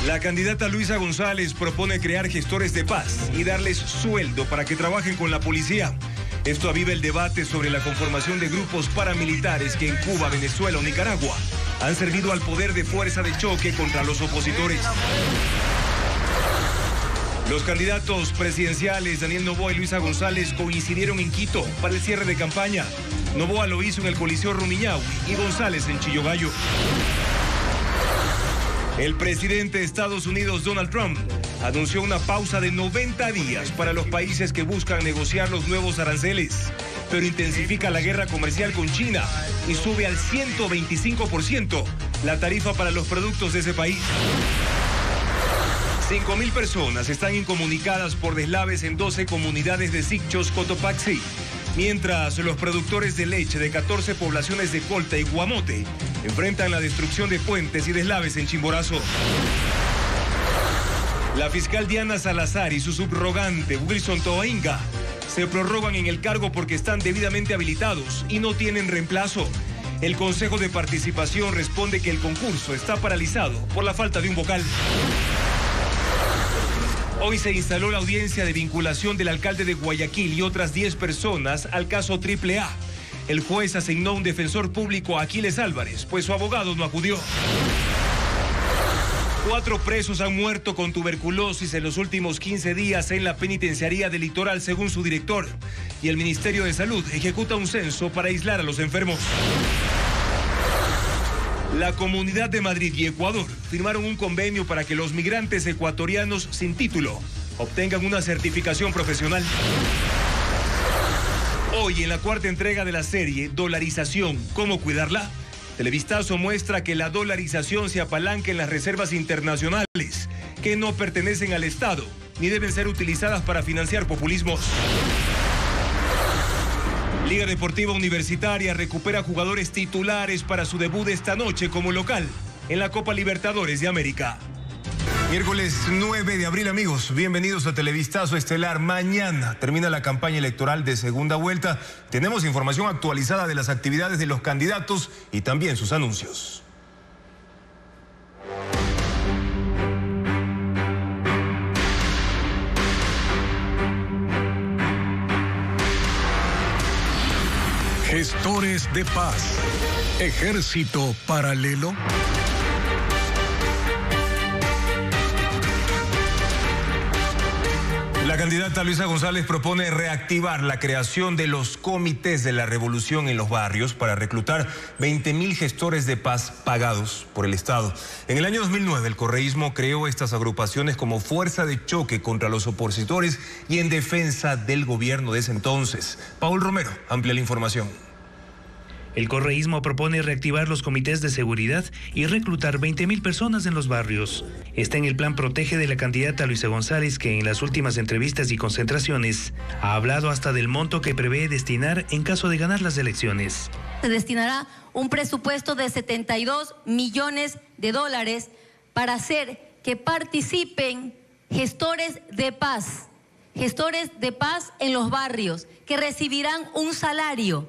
La candidata Luisa González propone crear gestores de paz y darles sueldo para que trabajen con la policía. Esto aviva el debate sobre la conformación de grupos paramilitares que en Cuba, Venezuela o Nicaragua han servido al poder de fuerza de choque contra los opositores. Los candidatos presidenciales Daniel Noboa y Luisa González coincidieron en Quito para el cierre de campaña. Noboa lo hizo en el Coliseo Rumiñahui y González en Chillogallo. El presidente de Estados Unidos, Donald Trump, anunció una pausa de 90 días para los países que buscan negociar los nuevos aranceles, pero intensifica la guerra comercial con China y sube al 125% la tarifa para los productos de ese país. 5.000 personas están incomunicadas por deslaves en 12 comunidades de Sicchos, Cotopaxi, mientras los productores de leche de 14 poblaciones de Colta y Guamote enfrentan la destrucción de puentes y deslaves en Chimborazo. La fiscal Diana Salazar y su subrogante Wilson Toainga se prorrogan en el cargo porque están debidamente habilitados y no tienen reemplazo. El Consejo de Participación responde que el concurso está paralizado por la falta de un vocal. Hoy se instaló la audiencia de vinculación del alcalde de Guayaquil y otras 10 personas al caso AAA. El juez asignó un defensor público a Aquiles Álvarez, pues su abogado no acudió. 4 presos han muerto con tuberculosis en los últimos 15 días en la penitenciaría del Litoral, según su director. Y el Ministerio de Salud ejecuta un censo para aislar a los enfermos. La Comunidad de Madrid y Ecuador firmaron un convenio para que los migrantes ecuatorianos sin título obtengan una certificación profesional. Hoy, en la cuarta entrega de la serie Dolarización, ¿cómo cuidarla?, Televistazo muestra que la dolarización se apalanca en las reservas internacionales que no pertenecen al Estado ni deben ser utilizadas para financiar populismos. Liga Deportiva Universitaria recupera jugadores titulares para su debut esta noche como local en la Copa Libertadores de América. Miércoles 9 de abril, amigos, bienvenidos a Televistazo Estelar. Mañana termina la campaña electoral de segunda vuelta. Tenemos información actualizada de las actividades de los candidatos y también sus anuncios. Gestores de paz. Ejército paralelo. La candidata Luisa González propone reactivar la creación de los comités de la revolución en los barrios para reclutar 20.000 gestores de paz pagados por el Estado. En el año 2009, el correísmo creó estas agrupaciones como fuerza de choque contra los opositores y en defensa del gobierno de ese entonces. Paul Romero amplía la información. El correísmo propone reactivar los comités de seguridad y reclutar 20.000 personas en los barrios. Está en el plan Protege de la candidata Luisa González, que en las últimas entrevistas y concentraciones ha hablado hasta del monto que prevé destinar en caso de ganar las elecciones. Se destinará un presupuesto de $72 millones para hacer que participen gestores de paz en los barrios, que recibirán un salario,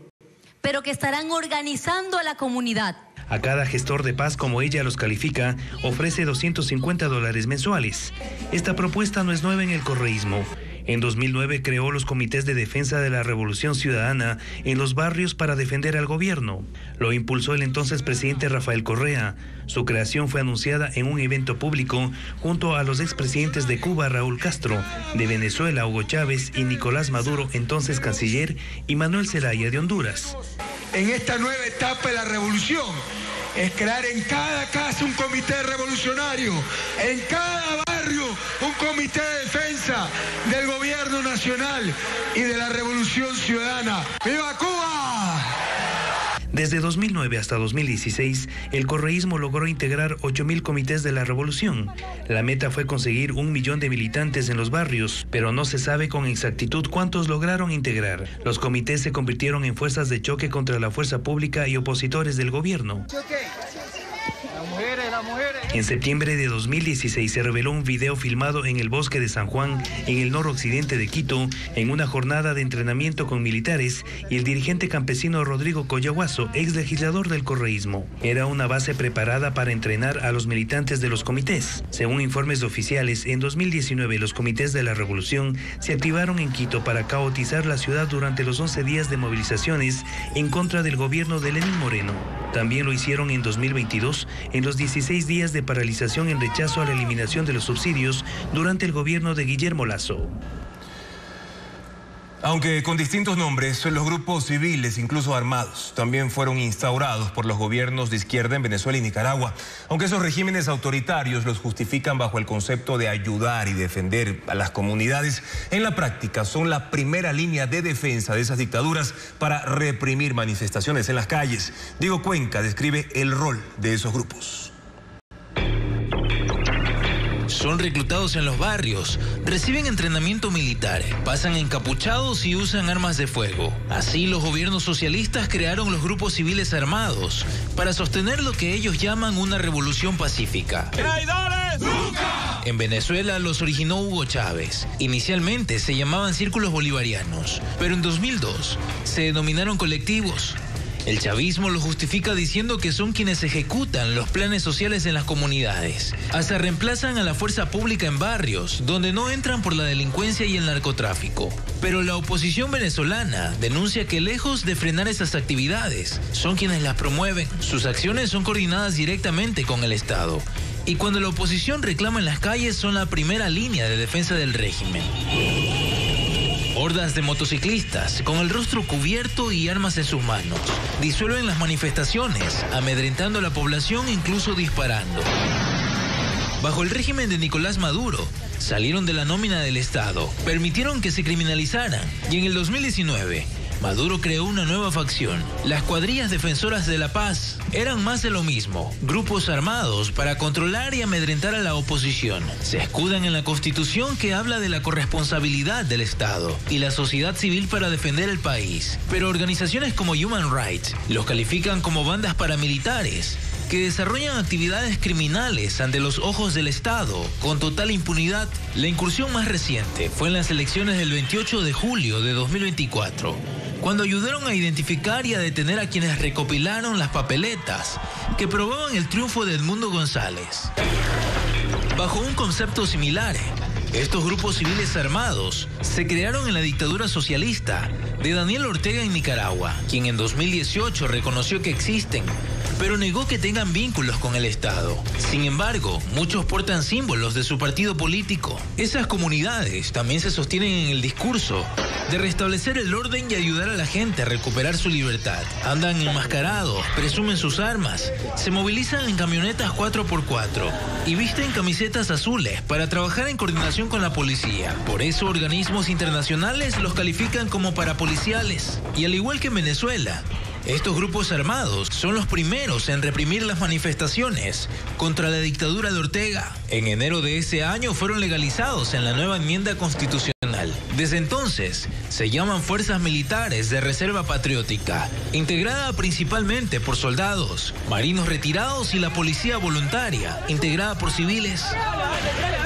pero que estarán organizando a la comunidad. A cada gestor de paz, como ella los califica, ofrece $250 mensuales. Esta propuesta no es nueva en el correísmo. En 2009 creó los comités de defensa de la Revolución Ciudadana en los barrios para defender al gobierno. Lo impulsó el entonces presidente Rafael Correa. Su creación fue anunciada en un evento público junto a los expresidentes de Cuba, Raúl Castro, de Venezuela, Hugo Chávez, y Nicolás Maduro, entonces canciller, y Manuel Zelaya, de Honduras. En esta nueva etapa de la revolución es crear en cada casa un comité revolucionario, en cada barrio un comité de defensa del gobierno nacional y de la revolución ciudadana. ¡Viva Cuba! Desde 2009 hasta 2016, el correísmo logró integrar 8.000 comités de la revolución. La meta fue conseguir 1 millón de militantes en los barrios, pero no se sabe con exactitud cuántos lograron integrar. Los comités se convirtieron en fuerzas de choque contra la fuerza pública y opositores del gobierno. En septiembre de 2016 se reveló un video filmado en el bosque de San Juan, en el noroccidente de Quito, en una jornada de entrenamiento con militares y el dirigente campesino Rodrigo Collahuaso, ex legislador del correísmo. Era una base preparada para entrenar a los militantes de los comités. Según informes oficiales, en 2019 los comités de la revolución se activaron en Quito para caotizar la ciudad durante los 11 días de movilizaciones en contra del gobierno de Lenín Moreno. También lo hicieron en 2022, en los 16 días de paralización en rechazo a la eliminación de los subsidios durante el gobierno de Guillermo Lasso. Aunque con distintos nombres, los grupos civiles, incluso armados, también fueron instaurados por los gobiernos de izquierda en Venezuela y Nicaragua. Aunque esos regímenes autoritarios los justifican bajo el concepto de ayudar y defender a las comunidades, en la práctica son la primera línea de defensa de esas dictaduras para reprimir manifestaciones en las calles. Diego Cuenca describe el rol de esos grupos. Son reclutados en los barrios, reciben entrenamiento militar, pasan encapuchados y usan armas de fuego. Así los gobiernos socialistas crearon los grupos civiles armados para sostener lo que ellos llaman una revolución pacífica. ¡Traidores! ¡Nunca! En Venezuela los originó Hugo Chávez. Inicialmente se llamaban círculos bolivarianos, pero en 2002 se denominaron colectivos. El chavismo lo justifica diciendo que son quienes ejecutan los planes sociales en las comunidades. Hasta reemplazan a la fuerza pública en barrios, donde no entran por la delincuencia y el narcotráfico. Pero la oposición venezolana denuncia que lejos de frenar esas actividades, son quienes las promueven. Sus acciones son coordinadas directamente con el Estado. Y cuando la oposición reclama en las calles, son la primera línea de defensa del régimen. Hordas de motociclistas, con el rostro cubierto y armas en sus manos, disuelven las manifestaciones, amedrentando a la población, incluso disparando. Bajo el régimen de Nicolás Maduro, salieron de la nómina del Estado, permitieron que se criminalizaran, y en el 2019, Maduro creó una nueva facción, las cuadrillas defensoras de la paz. Eran más de lo mismo, grupos armados para controlar y amedrentar a la oposición. Se escudan en la Constitución que habla de la corresponsabilidad del Estado y la sociedad civil para defender el país. Pero organizaciones como Human Rights los califican como bandas paramilitares que desarrollan actividades criminales ante los ojos del Estado, con total impunidad. La incursión más reciente fue en las elecciones del 28 de julio de 2024, cuando ayudaron a identificar y a detener a quienes recopilaron las papeletas que probaban el triunfo de Edmundo González. Bajo un concepto similar, estos grupos civiles armados se crearon en la dictadura socialista de Daniel Ortega en Nicaragua, quien en 2018 reconoció que existen, pero negó que tengan vínculos con el Estado. Sin embargo, muchos portan símbolos de su partido político. Esas comunidades también se sostienen en el discurso de restablecer el orden y ayudar a la gente a recuperar su libertad. Andan enmascarados, presumen sus armas, se movilizan en camionetas 4x4 y visten camisetas azules para trabajar en coordinación con la policía. Por eso organismos internacionales los califican como parapoliciales. Y al igual que en Venezuela, estos grupos armados son los primeros en reprimir las manifestaciones contra la dictadura de Ortega. En enero de ese año fueron legalizados en la nueva enmienda constitucional. Desde entonces, se llaman Fuerzas Militares de Reserva Patriótica, integrada principalmente por soldados, marinos retirados y la policía voluntaria, integrada por civiles.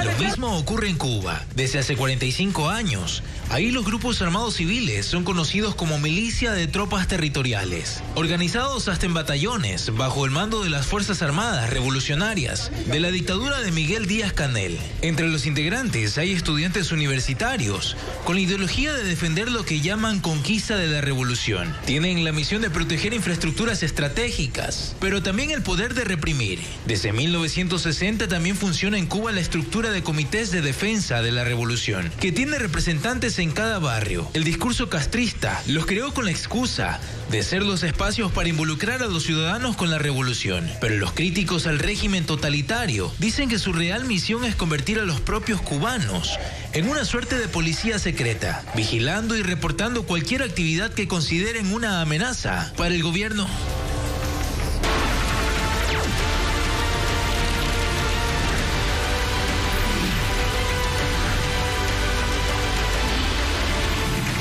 Lo mismo ocurre en Cuba. Desde hace 45 años, ahí los grupos armados civiles son conocidos como milicia de tropas territoriales, organizados hasta en batallones bajo el mando de las Fuerzas Armadas Revolucionarias de la dictadura de Miguel Díaz-Canel. Entre los integrantes hay estudiantes universitarios con la ideología de defender lo que llaman conquista de la revolución. Tienen la misión de proteger infraestructuras estratégicas, pero también el poder de reprimir. Desde 1960 también funciona en Cuba la estructura de comités de defensa de la revolución, que tiene representantes en cada barrio. El discurso castrista los creó con la excusa de ser los espacios para involucrar a los ciudadanos con la revolución. Pero los críticos al régimen totalitario dicen que su real misión es convertir a los propios cubanos en una suerte de policía secreta, vigilando y reportando cualquier actividad que consideren una amenaza para el gobierno.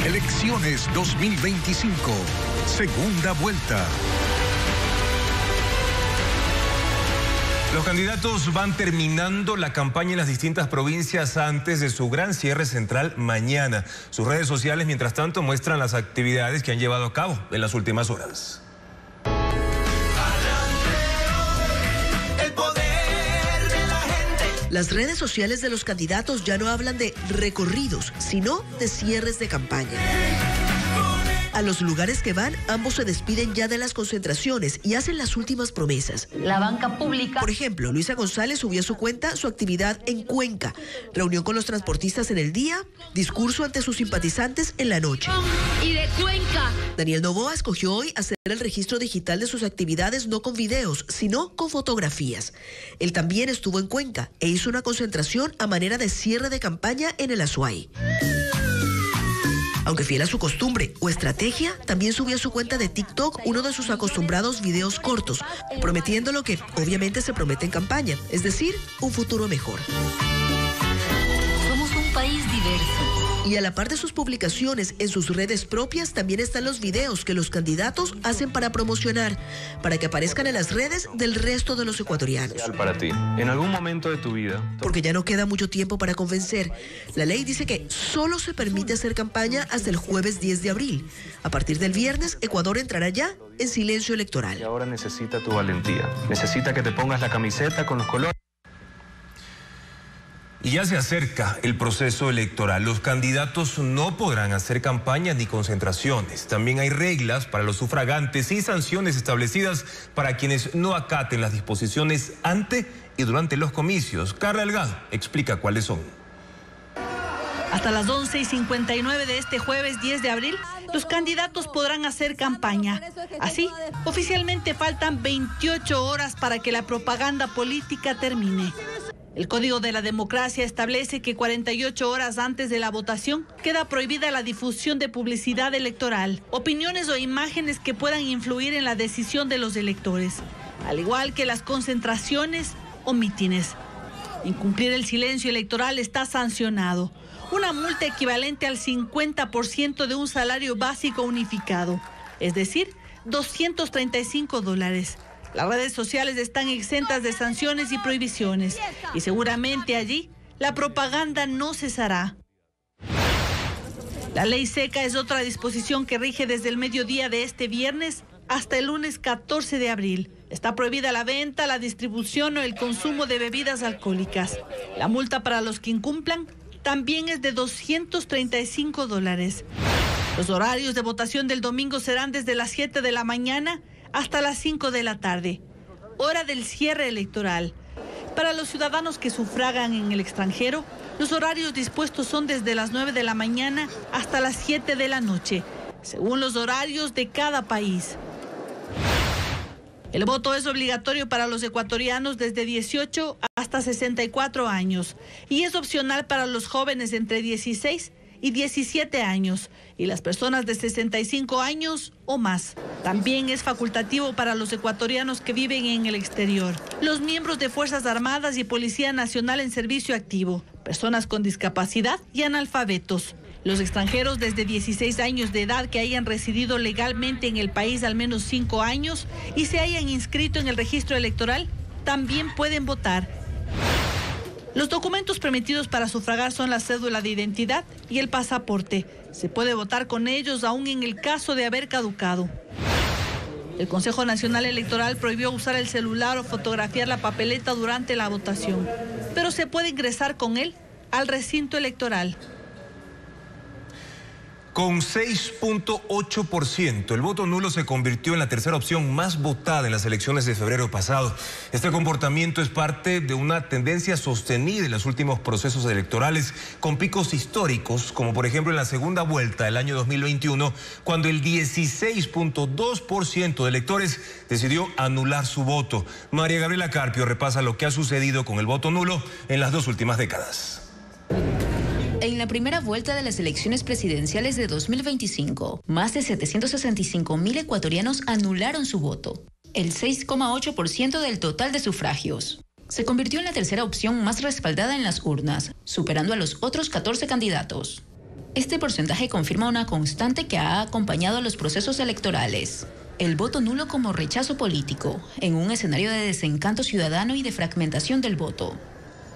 Elecciones 2025, segunda vuelta. Los candidatos van terminando la campaña en las distintas provincias antes de su gran cierre central mañana. Sus redes sociales, mientras tanto, muestran las actividades que han llevado a cabo en las últimas horas. Las redes sociales de los candidatos ya no hablan de recorridos, sino de cierres de campaña. A los lugares que van, ambos se despiden ya de las concentraciones y hacen las últimas promesas. La banca pública. Por ejemplo, Luisa González subió a su cuenta su actividad en Cuenca, reunión con los transportistas en el día, discurso ante sus simpatizantes en la noche. Y de Cuenca. Daniel Noboa escogió hoy hacer el registro digital de sus actividades no con videos, sino con fotografías. Él también estuvo en Cuenca e hizo una concentración a manera de cierre de campaña en el Azuay. Aunque fiel a su costumbre o estrategia, también subió a su cuenta de TikTok uno de sus acostumbrados videos cortos, prometiendo lo que obviamente se promete en campaña, es decir, un futuro mejor. Somos un país diverso. Y a la par de sus publicaciones en sus redes propias, también están los videos que los candidatos hacen para promocionar, para que aparezcan en las redes del resto de los ecuatorianos. Para ti, en algún momento de tu vida. Porque ya no queda mucho tiempo para convencer. La ley dice que solo se permite hacer campaña hasta el jueves 10 de abril. A partir del viernes, Ecuador entrará ya en silencio electoral. Y ahora necesita tu valentía. Necesita que te pongas la camiseta con los colores. Y ya se acerca el proceso electoral. Los candidatos no podrán hacer campañas ni concentraciones. También hay reglas para los sufragantes y sanciones establecidas para quienes no acaten las disposiciones ante y durante los comicios. Carla Delgado explica cuáles son. Hasta las 11:59 de este jueves 10 de abril, los candidatos podrán hacer campaña. Así, oficialmente faltan 28 horas para que la propaganda política termine. El Código de la Democracia establece que 48 horas antes de la votación queda prohibida la difusión de publicidad electoral, opiniones o imágenes que puedan influir en la decisión de los electores, al igual que las concentraciones o mítines. Incumplir el silencio electoral está sancionado. Una multa equivalente al 50% de un salario básico unificado, es decir, $235. Las redes sociales están exentas de sanciones y prohibiciones y seguramente allí la propaganda no cesará. La ley seca es otra disposición que rige desde el mediodía de este viernes hasta el lunes 14 de abril. Está prohibida la venta, la distribución o el consumo de bebidas alcohólicas. La multa para los que incumplan también es de $235. Los horarios de votación del domingo serán desde las 7 de la mañana hasta las 5 de la tarde, hora del cierre electoral. Para los ciudadanos que sufragan en el extranjero, los horarios dispuestos son desde las 9 de la mañana hasta las 7 de la noche, según los horarios de cada país. El voto es obligatorio para los ecuatorianos desde 18 hasta 64 años y es opcional para los jóvenes entre 16 y 17 años y las personas de 65 años o más. También es facultativo para los ecuatorianos que viven en el exterior, los miembros de Fuerzas Armadas y Policía Nacional en servicio activo, personas con discapacidad y analfabetos. Los extranjeros desde 16 años de edad que hayan residido legalmente en el país al menos 5 años y se hayan inscrito en el registro electoral también pueden votar. Los documentos permitidos para sufragar son la cédula de identidad y el pasaporte. Se puede votar con ellos aún en el caso de haber caducado. El Consejo Nacional Electoral prohibió usar el celular o fotografiar la papeleta durante la votación, pero se puede ingresar con él al recinto electoral. Con 6.8%, el voto nulo se convirtió en la tercera opción más votada en las elecciones de febrero pasado. Este comportamiento es parte de una tendencia sostenida en los últimos procesos electorales, con picos históricos, como por ejemplo en la segunda vuelta del año 2021, cuando el 16.2% de electores decidió anular su voto. María Gabriela Carpio repasa lo que ha sucedido con el voto nulo en las 2 últimas décadas. En la primera vuelta de las elecciones presidenciales de 2025, más de 765.000 ecuatorianos anularon su voto, el 6,8% del total de sufragios. Se convirtió en la tercera opción más respaldada en las urnas, superando a los otros 14 candidatos. Este porcentaje confirma una constante que ha acompañado a los procesos electorales. el voto nulo como rechazo político, en un escenario de desencanto ciudadano y de fragmentación del voto.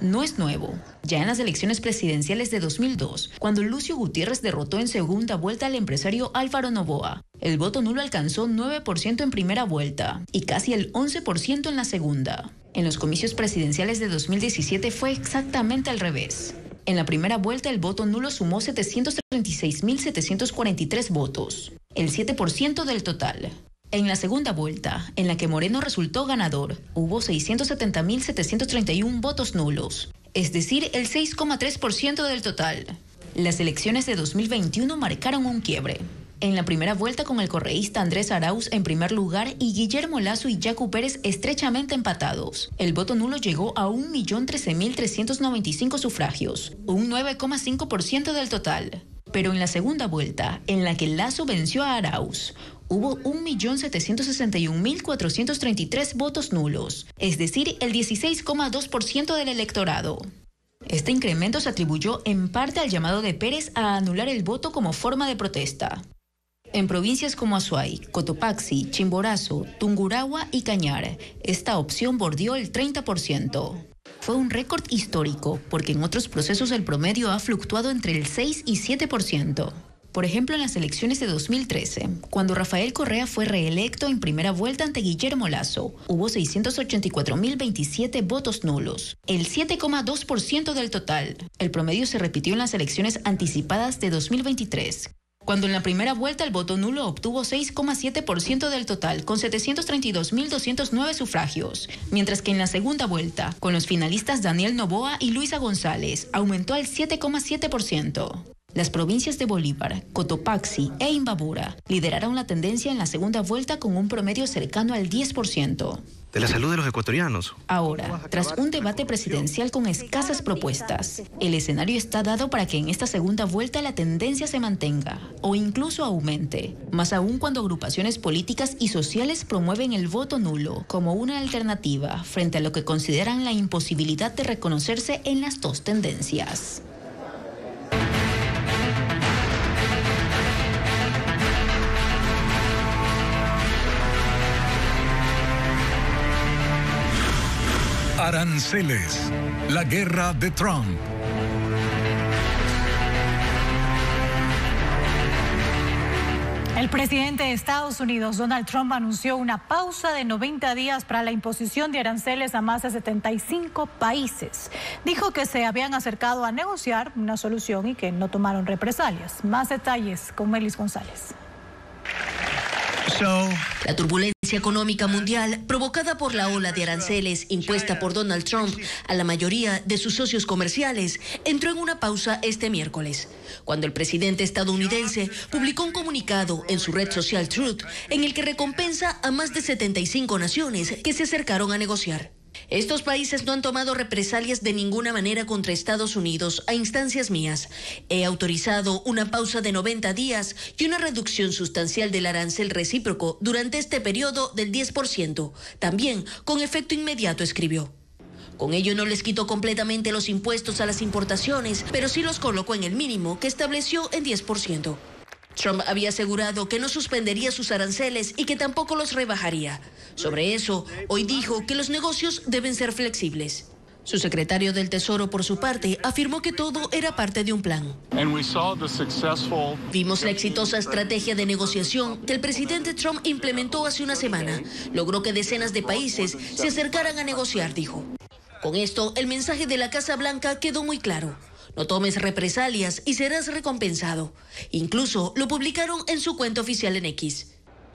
No es nuevo. Ya en las elecciones presidenciales de 2002, cuando Lucio Gutiérrez derrotó en segunda vuelta al empresario Álvaro Noboa, el voto nulo alcanzó 9% en primera vuelta y casi el 11% en la segunda. En los comicios presidenciales de 2017 fue exactamente al revés. En la primera vuelta el voto nulo sumó 736.743 votos, el 7% del total. En la segunda vuelta, en la que Moreno resultó ganador, hubo 670.731 votos nulos, es decir, el 6,3% del total. Las elecciones de 2021 marcaron un quiebre. En la primera vuelta, con el correísta Andrés Arauz en primer lugar y Guillermo Lasso y Yacu Pérez estrechamente empatados, el voto nulo llegó a 1.013.395 sufragios, un 9,5% del total. Pero en la segunda vuelta, en la que Lasso venció a Arauz, hubo 1.761.433 votos nulos, es decir, el 16,2% del electorado. Este incremento se atribuyó en parte al llamado de Pérez a anular el voto como forma de protesta. En provincias como Azuay, Cotopaxi, Chimborazo, Tungurahua y Cañar, esta opción bordeó el 30%. Fue un récord histórico, porque en otros procesos el promedio ha fluctuado entre el 6 y 7%. Por ejemplo, en las elecciones de 2013, cuando Rafael Correa fue reelecto en primera vuelta ante Guillermo Lasso, hubo 684.027 votos nulos, el 7,2% del total. El promedio se repitió en las elecciones anticipadas de 2023, cuando en la primera vuelta el voto nulo obtuvo 6,7% del total, con 732.209 sufragios, mientras que en la segunda vuelta, con los finalistas Daniel Noboa y Luisa González, aumentó al 7,7%. Las provincias de Bolívar, Cotopaxi e Imbabura lideraron la tendencia en la segunda vuelta con un promedio cercano al 10%. De la salud de los ecuatorianos. Ahora, tras un debate presidencial con escasas propuestas, el escenario está dado para que en esta segunda vuelta la tendencia se mantenga o incluso aumente, más aún cuando agrupaciones políticas y sociales promueven el voto nulo como una alternativa frente a lo que consideran la imposibilidad de reconocerse en las dos tendencias. Aranceles, la guerra de Trump. El presidente de Estados Unidos, Donald Trump, anunció una pausa de 90 días para la imposición de aranceles a más de 75 países. Dijo que se habían acercado a negociar una solución y que no tomaron represalias. Más detalles con Melis González. La turbulencia económica mundial provocada por la ola de aranceles impuesta por Donald Trump a la mayoría de sus socios comerciales entró en una pausa este miércoles, cuando el presidente estadounidense publicó un comunicado en su red social Truth en el que recompensa a más de 75 naciones que se acercaron a negociar. Estos países no han tomado represalias de ninguna manera contra Estados Unidos a instancias mías. He autorizado una pausa de 90 días y una reducción sustancial del arancel recíproco durante este periodo del 10%, también con efecto inmediato, escribió. Con ello no les quitó completamente los impuestos a las importaciones, pero sí los colocó en el mínimo que estableció en 10%. Trump había asegurado que no suspendería sus aranceles y que tampoco los rebajaría. Sobre eso, hoy dijo que los negocios deben ser flexibles. Su secretario del Tesoro, por su parte, afirmó que todo era parte de un plan. Vimos la exitosa estrategia de negociación que el presidente Trump implementó hace una semana. Logró que decenas de países se acercaran a negociar, dijo. Con esto, el mensaje de la Casa Blanca quedó muy claro. No tomes represalias y serás recompensado. Incluso lo publicaron en su cuenta oficial en X.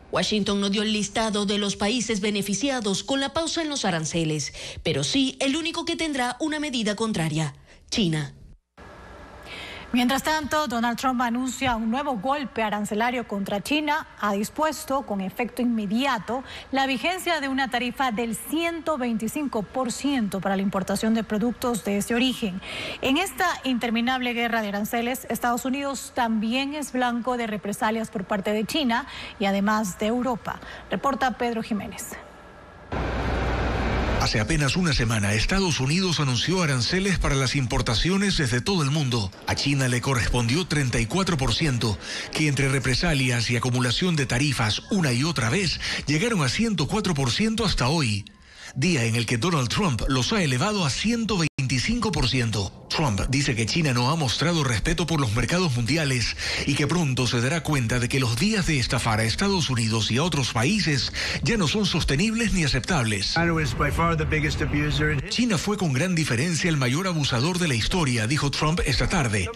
Washington no dio el listado de los países beneficiados con la pausa en los aranceles, pero sí el único que tendrá una medida contraria: China. Mientras tanto, Donald Trump anuncia un nuevo golpe arancelario contra China. Ha dispuesto con efecto inmediato la vigencia de una tarifa del 125% para la importación de productos de ese origen. En esta interminable guerra de aranceles, Estados Unidos también es blanco de represalias por parte de China y además de Europa. Reporta Pedro Jiménez. Hace apenas una semana, Estados Unidos anunció aranceles para las importaciones desde todo el mundo. A China le correspondió 34%, que entre represalias y acumulación de tarifas una y otra vez, llegaron a 104% hasta hoy, día en el que Donald Trump los ha elevado a 125%. Trump dice que China no ha mostrado respeto por los mercados mundiales y que pronto se dará cuenta de que los días de estafar a Estados Unidos y a otros países ya no son sostenibles ni aceptables. China fue con gran diferencia el mayor abusador de la historia, dijo Trump esta tarde.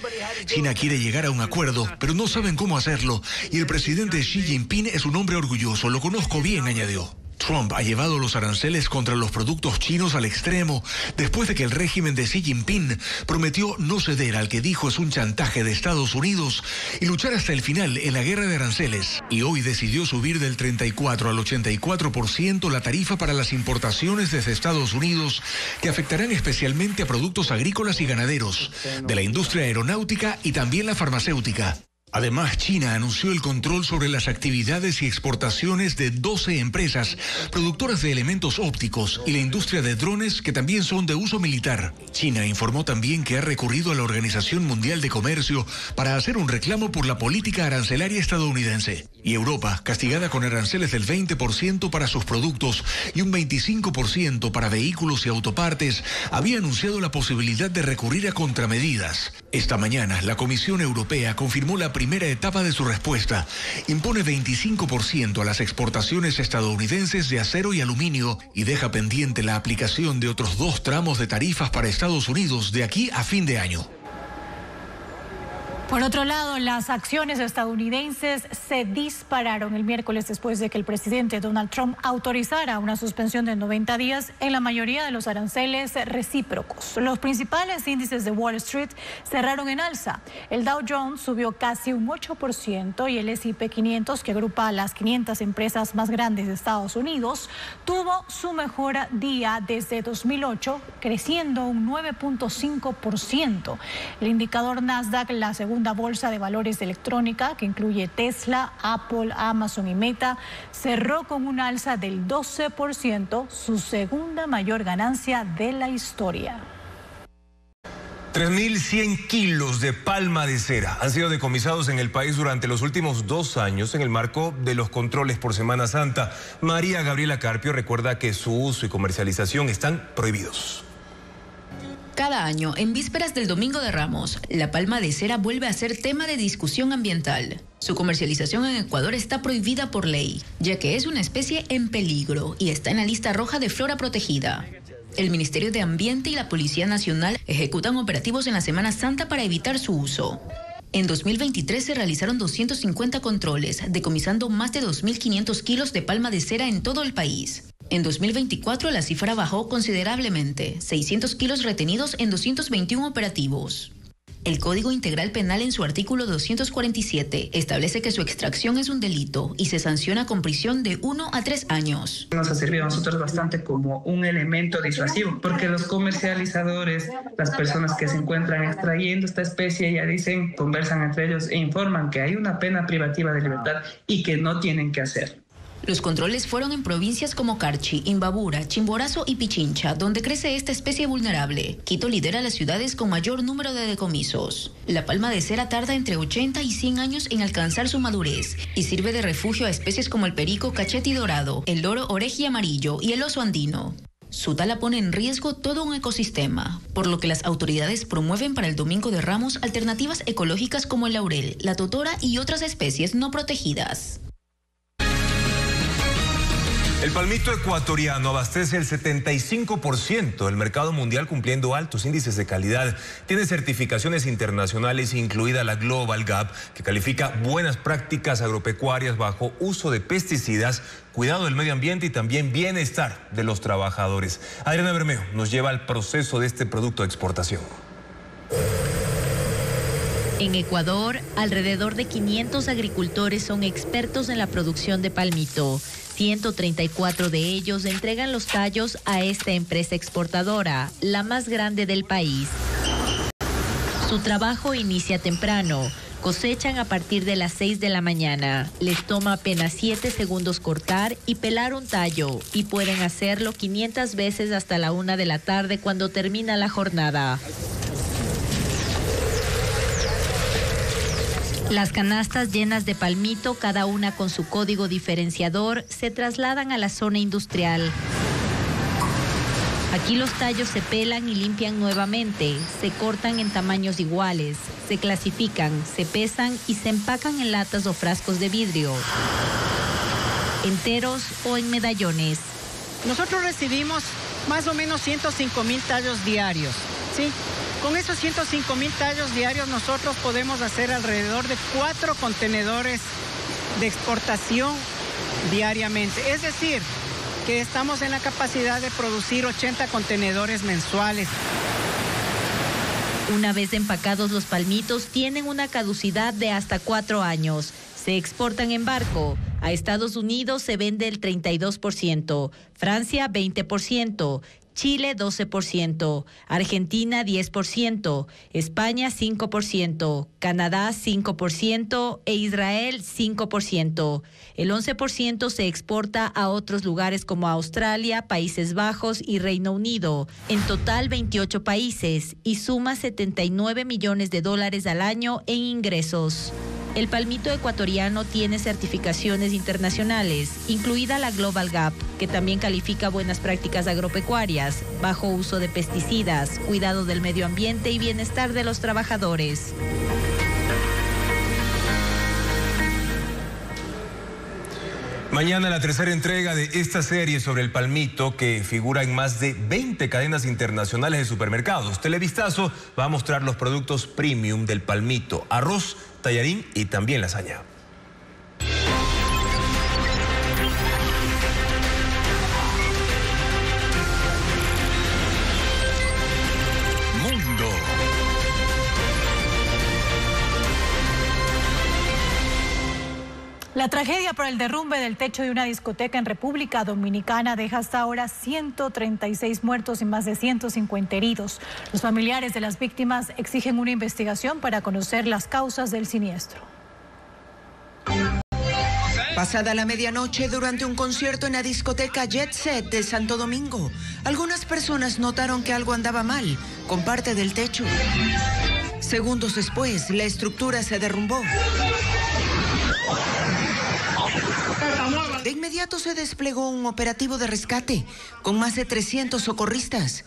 China quiere llegar a un acuerdo, pero no saben cómo hacerlo, y el presidente Xi Jinping es un hombre orgulloso, lo conozco bien, añadió. Trump ha llevado los aranceles contra los productos chinos al extremo después de que el régimen de Xi Jinping prometió no ceder al que dijo es un chantaje de Estados Unidos y luchar hasta el final en la guerra de aranceles. Y hoy decidió subir del 34 al 84% la tarifa para las importaciones desde Estados Unidos, que afectarán especialmente a productos agrícolas y ganaderos, de la industria aeronáutica y también la farmacéutica. Además, China anunció el control sobre las actividades y exportaciones de 12 empresas productoras de elementos ópticos y la industria de drones que también son de uso militar. China informó también que ha recurrido a la Organización Mundial de Comercio para hacer un reclamo por la política arancelaria estadounidense. Y Europa, castigada con aranceles del 20% para sus productos y un 25% para vehículos y autopartes, había anunciado la posibilidad de recurrir a contramedidas. Esta mañana, la Comisión Europea confirmó la primera etapa de su respuesta. Impone 25% a las exportaciones estadounidenses de acero y aluminio y deja pendiente la aplicación de otros 2 tramos de tarifas para Estados Unidos de aquí a fin de año. Por otro lado, las acciones estadounidenses se dispararon el miércoles después de que el presidente Donald Trump autorizara una suspensión de 90 días en la mayoría de los aranceles recíprocos. Los principales índices de Wall Street cerraron en alza. El Dow Jones subió casi un 8% y el S&P 500, que agrupa a las 500 empresas más grandes de Estados Unidos, tuvo su mejor día desde 2008, creciendo un 9.5%. El indicador Nasdaq, la segunda bolsa de valores de electrónica, que incluye Tesla, Apple, Amazon y Meta, cerró con un alza del 12%, su segunda mayor ganancia de la historia. 3.100 kilos de palma de cera han sido decomisados en el país durante los últimos 2 años en el marco de los controles por Semana Santa. María Gabriela Carpio recuerda que su uso y comercialización están prohibidos. Cada año, en vísperas del Domingo de Ramos, la palma de cera vuelve a ser tema de discusión ambiental. Su comercialización en Ecuador está prohibida por ley, ya que es una especie en peligro y está en la lista roja de flora protegida. El Ministerio de Ambiente y la Policía Nacional ejecutan operativos en la Semana Santa para evitar su uso. En 2023 se realizaron 250 controles, decomisando más de 2.500 kilos de palma de cera en todo el país. En 2024 la cifra bajó considerablemente, 600 kilos retenidos en 221 operativos. El Código Integral Penal en su artículo 247 establece que su extracción es un delito y se sanciona con prisión de 1 a 3 años. Nos ha servido a nosotros bastante como un elemento disuasivo, porque los comercializadores, las personas que se encuentran extrayendo esta especie ya dicen, conversan entre ellos e informan que hay una pena privativa de libertad y que no tienen que hacer. Los controles fueron en provincias como Carchi, Imbabura, Chimborazo y Pichincha, donde crece esta especie vulnerable. Quito lidera las ciudades con mayor número de decomisos. La palma de cera tarda entre 80 y 100 años en alcanzar su madurez y sirve de refugio a especies como el perico cacheti dorado, el loro oreji amarillo y el oso andino. Su tala pone en riesgo todo un ecosistema, por lo que las autoridades promueven para el Domingo de Ramos alternativas ecológicas como el laurel, la totora y otras especies no protegidas. El palmito ecuatoriano abastece el 75% del mercado mundial cumpliendo altos índices de calidad. Tiene certificaciones internacionales, incluida la Global Gap, que califica buenas prácticas agropecuarias bajo uso de pesticidas, cuidado del medio ambiente y también bienestar de los trabajadores. Adriana Bermeo nos lleva al proceso de este producto de exportación. En Ecuador, alrededor de 500 agricultores son expertos en la producción de palmito. 134 de ellos entregan los tallos a esta empresa exportadora, la más grande del país. Su trabajo inicia temprano. Cosechan a partir de las 6 de la mañana. Les toma apenas 7 segundos cortar y pelar un tallo y pueden hacerlo 500 veces hasta la 1 de la tarde cuando termina la jornada. Las canastas llenas de palmito, cada una con su código diferenciador, se trasladan a la zona industrial. Aquí los tallos se pelan y limpian nuevamente, se cortan en tamaños iguales, se clasifican, se pesan y se empacan en latas o frascos de vidrio, enteros o en medallones. Nosotros recibimos más o menos 105,000 tallos diarios, ¿sí? Con esos 105,000 tallos diarios nosotros podemos hacer alrededor de 4 contenedores de exportación diariamente. Es decir, que estamos en la capacidad de producir 80 contenedores mensuales. Una vez empacados los palmitos tienen una caducidad de hasta 4 años. Se exportan en barco. A Estados Unidos se vende el 32%, Francia 20%, Chile 12%, Argentina 10%, España 5%, Canadá 5% e Israel 5%. El 11% se exporta a otros lugares como Australia, Países Bajos y Reino Unido. En total 28 países y suma $79 millones al año en ingresos. El palmito ecuatoriano tiene certificaciones internacionales, incluida la Global Gap, que también califica buenas prácticas agropecuarias, bajo uso de pesticidas, cuidado del medio ambiente y bienestar de los trabajadores. Mañana la tercera entrega de esta serie sobre el palmito, que figura en más de 20 cadenas internacionales de supermercados. Televistazo va a mostrar los productos premium del palmito: arroz, tallarín y también lasaña. La tragedia por el derrumbe del techo de una discoteca en República Dominicana deja hasta ahora 136 muertos y más de 150 heridos. Los familiares de las víctimas exigen una investigación para conocer las causas del siniestro. Pasada la medianoche, durante un concierto en la discoteca Jet Set de Santo Domingo, algunas personas notaron que algo andaba mal con parte del techo. Segundos después, la estructura se derrumbó. De inmediato se desplegó un operativo de rescate con más de 300 socorristas.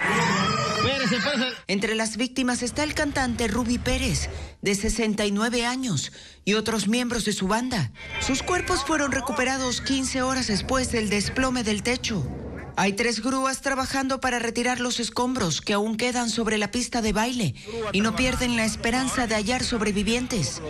Entre las víctimas está el cantante Ruby Pérez, de 69 años, y otros miembros de su banda. Sus cuerpos fueron recuperados 15 horas después del desplome del techo. Hay 3 grúas trabajando para retirar los escombros que aún quedan sobre la pista de baile y no pierden la esperanza de hallar sobrevivientes.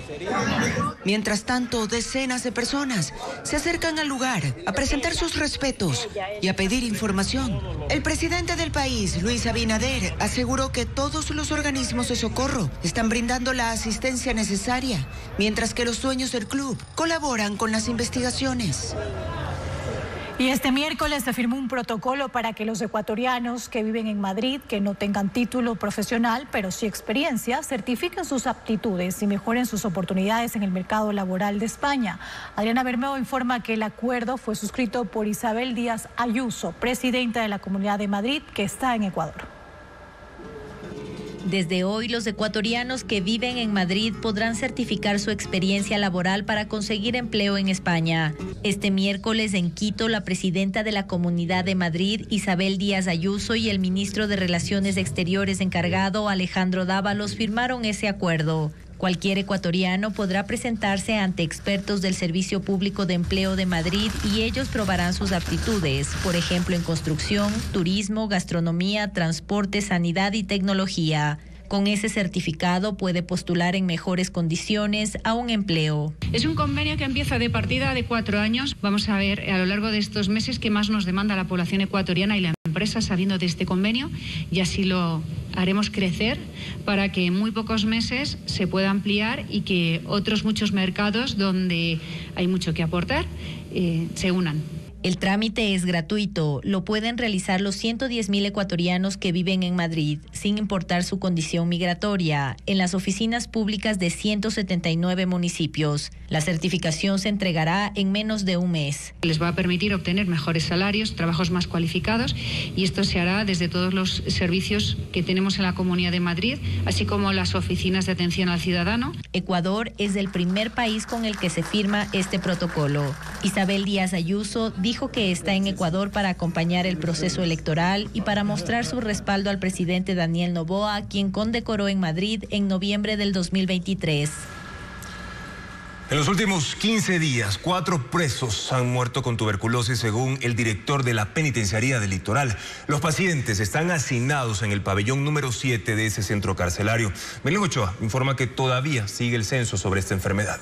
Mientras tanto, decenas de personas se acercan al lugar a presentar sus respetos y a pedir información. El presidente del país, Luis Abinader, aseguró que todos los organismos de socorro están brindando la asistencia necesaria, mientras que los dueños del club colaboran con las investigaciones. Y este miércoles se firmó un protocolo para que los ecuatorianos que viven en Madrid, que no tengan título profesional, pero sí experiencia, certifiquen sus aptitudes y mejoren sus oportunidades en el mercado laboral de España. Adriana Bermeo informa que el acuerdo fue suscrito por Isabel Díaz Ayuso, presidenta de la Comunidad de Madrid, que está en Ecuador. Desde hoy, los ecuatorianos que viven en Madrid podrán certificar su experiencia laboral para conseguir empleo en España. Este miércoles en Quito, la presidenta de la Comunidad de Madrid, Isabel Díaz Ayuso, y el ministro de Relaciones Exteriores encargado, Alejandro Dávalos, firmaron ese acuerdo. Cualquier ecuatoriano podrá presentarse ante expertos del Servicio Público de Empleo de Madrid y ellos probarán sus aptitudes, por ejemplo en construcción, turismo, gastronomía, transporte, sanidad y tecnología. Con ese certificado puede postular en mejores condiciones a un empleo. Es un convenio que empieza de partida de 4 años. Vamos a ver a lo largo de estos meses qué más nos demanda la población ecuatoriana y la empresa saliendo de este convenio, y así lo haremos crecer para que en muy pocos meses se pueda ampliar y que otros muchos mercados donde hay mucho que aportar se unan. El trámite es gratuito, lo pueden realizar los 110.000 ecuatorianos que viven en Madrid, sin importar su condición migratoria, en las oficinas públicas de 179 municipios. La certificación se entregará en menos de un mes. Les va a permitir obtener mejores salarios, trabajos más cualificados, y esto se hará desde todos los servicios que tenemos en la Comunidad de Madrid, así como las oficinas de atención al ciudadano. Ecuador es el primer país con el que se firma este protocolo. Isabel Díaz Ayuso dijo que está en Ecuador para acompañar el proceso electoral y para mostrar su respaldo al presidente Daniel Noboa, quien condecoró en Madrid en noviembre del 2023. En los últimos 15 días, 4 presos han muerto con tuberculosis, según el director de la penitenciaría del Litoral. Los pacientes están hacinados en el pabellón número 7 de ese centro carcelario. Belén Ochoa informa que todavía sigue el censo sobre esta enfermedad.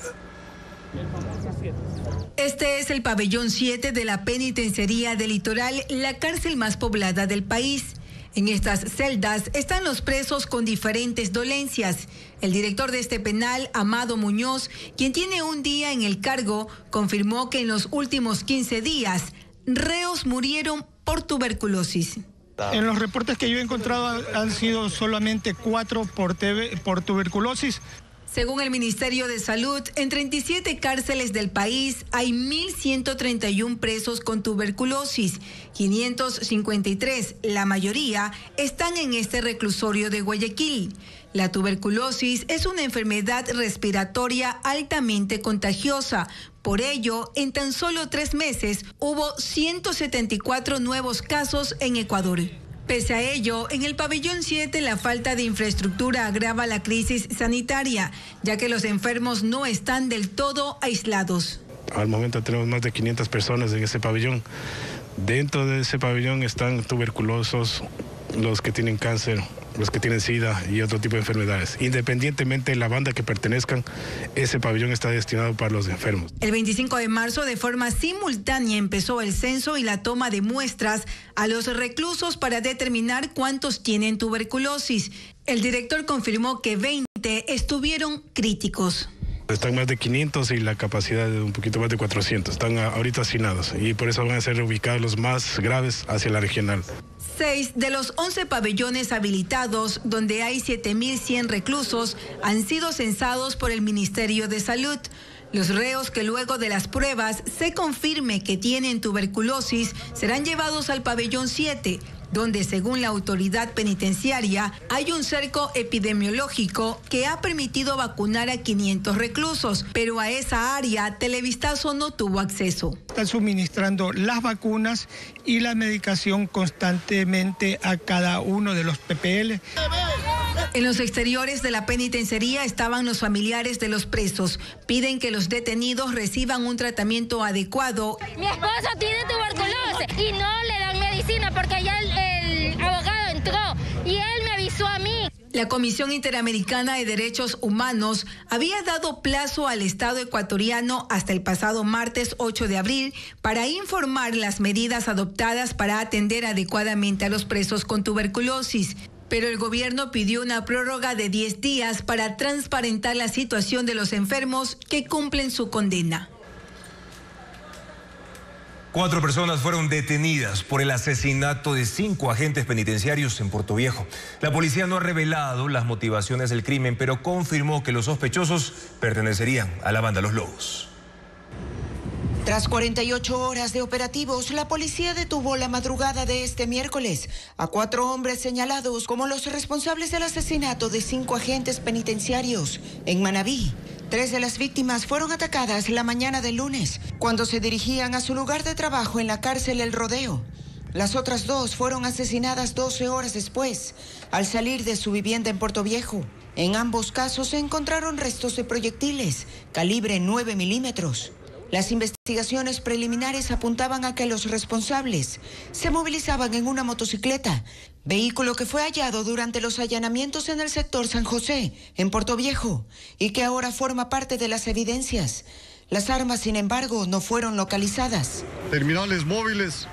Este es el pabellón 7 de la penitenciaría del Litoral, la cárcel más poblada del país. En estas celdas están los presos con diferentes dolencias. El director de este penal, Amado Muñoz, quien tiene un día en el cargo, confirmó que en los últimos 15 días, reos murieron por tuberculosis. En los reportes que yo he encontrado han sido solamente 4 por tuberculosis. Según el Ministerio de Salud, en 37 cárceles del país hay 1.131 presos con tuberculosis, 553, la mayoría, están en este reclusorio de Guayaquil. La tuberculosis es una enfermedad respiratoria altamente contagiosa. Por ello, en tan solo 3 meses hubo 174 nuevos casos en Ecuador. Pese a ello, en el pabellón 7 la falta de infraestructura agrava la crisis sanitaria, ya que los enfermos no están del todo aislados. Al momento tenemos más de 500 personas en ese pabellón. Dentro de ese pabellón están tuberculosos, los que tienen cáncer, los que tienen SIDA y otro tipo de enfermedades. Independientemente de la banda que pertenezcan, ese pabellón está destinado para los enfermos. El 25 de marzo, de forma simultánea, empezó el censo y la toma de muestras a los reclusos para determinar cuántos tienen tuberculosis. El director confirmó que 20 estuvieron críticos. Están más de 500 y la capacidad de un poquito más de 400. Están ahorita hacinados y por eso van a ser reubicados los más graves hacia la regional. 6 de los 11 pabellones habilitados, donde hay 7.100 reclusos, han sido censados por el Ministerio de Salud. Los reos que luego de las pruebas se confirme que tienen tuberculosis serán llevados al pabellón 7, donde según la autoridad penitenciaria hay un cerco epidemiológico que ha permitido vacunar a 500 reclusos, pero a esa área Televistazo no tuvo acceso. Están suministrando las vacunas y la medicación constantemente a cada uno de los PPL. En los exteriores de la penitenciaría estaban los familiares de los presos. Piden que los detenidos reciban un tratamiento adecuado. Mi esposo tiene tuberculosis y no le dan medicina porque ya el abogado entró y él me avisó a mí. La Comisión Interamericana de Derechos Humanos había dado plazo al Estado ecuatoriano hasta el pasado martes 8 de abril para informar las medidas adoptadas para atender adecuadamente a los presos con tuberculosis. Pero el gobierno pidió una prórroga de 10 días para transparentar la situación de los enfermos que cumplen su condena. 4 personas fueron detenidas por el asesinato de 5 agentes penitenciarios en Puerto Viejo. La policía no ha revelado las motivaciones del crimen, pero confirmó que los sospechosos pertenecerían a la banda Los Lobos. Tras 48 horas de operativos, la policía detuvo la madrugada de este miércoles a 4 hombres señalados como los responsables del asesinato de 5 agentes penitenciarios en Manabí. 3 de las víctimas fueron atacadas la mañana del lunes, cuando se dirigían a su lugar de trabajo en la cárcel El Rodeo. Las otras 2 fueron asesinadas 12 horas después, al salir de su vivienda en Puerto Viejo. En ambos casos se encontraron restos de proyectiles, calibre 9 milímetros. Las investigaciones preliminares apuntaban a que los responsables se movilizaban en una motocicleta, vehículo que fue hallado durante los allanamientos en el sector San José, en Puerto Viejo, y que ahora forma parte de las evidencias. Las armas, sin embargo, no fueron localizadas. Terminales móviles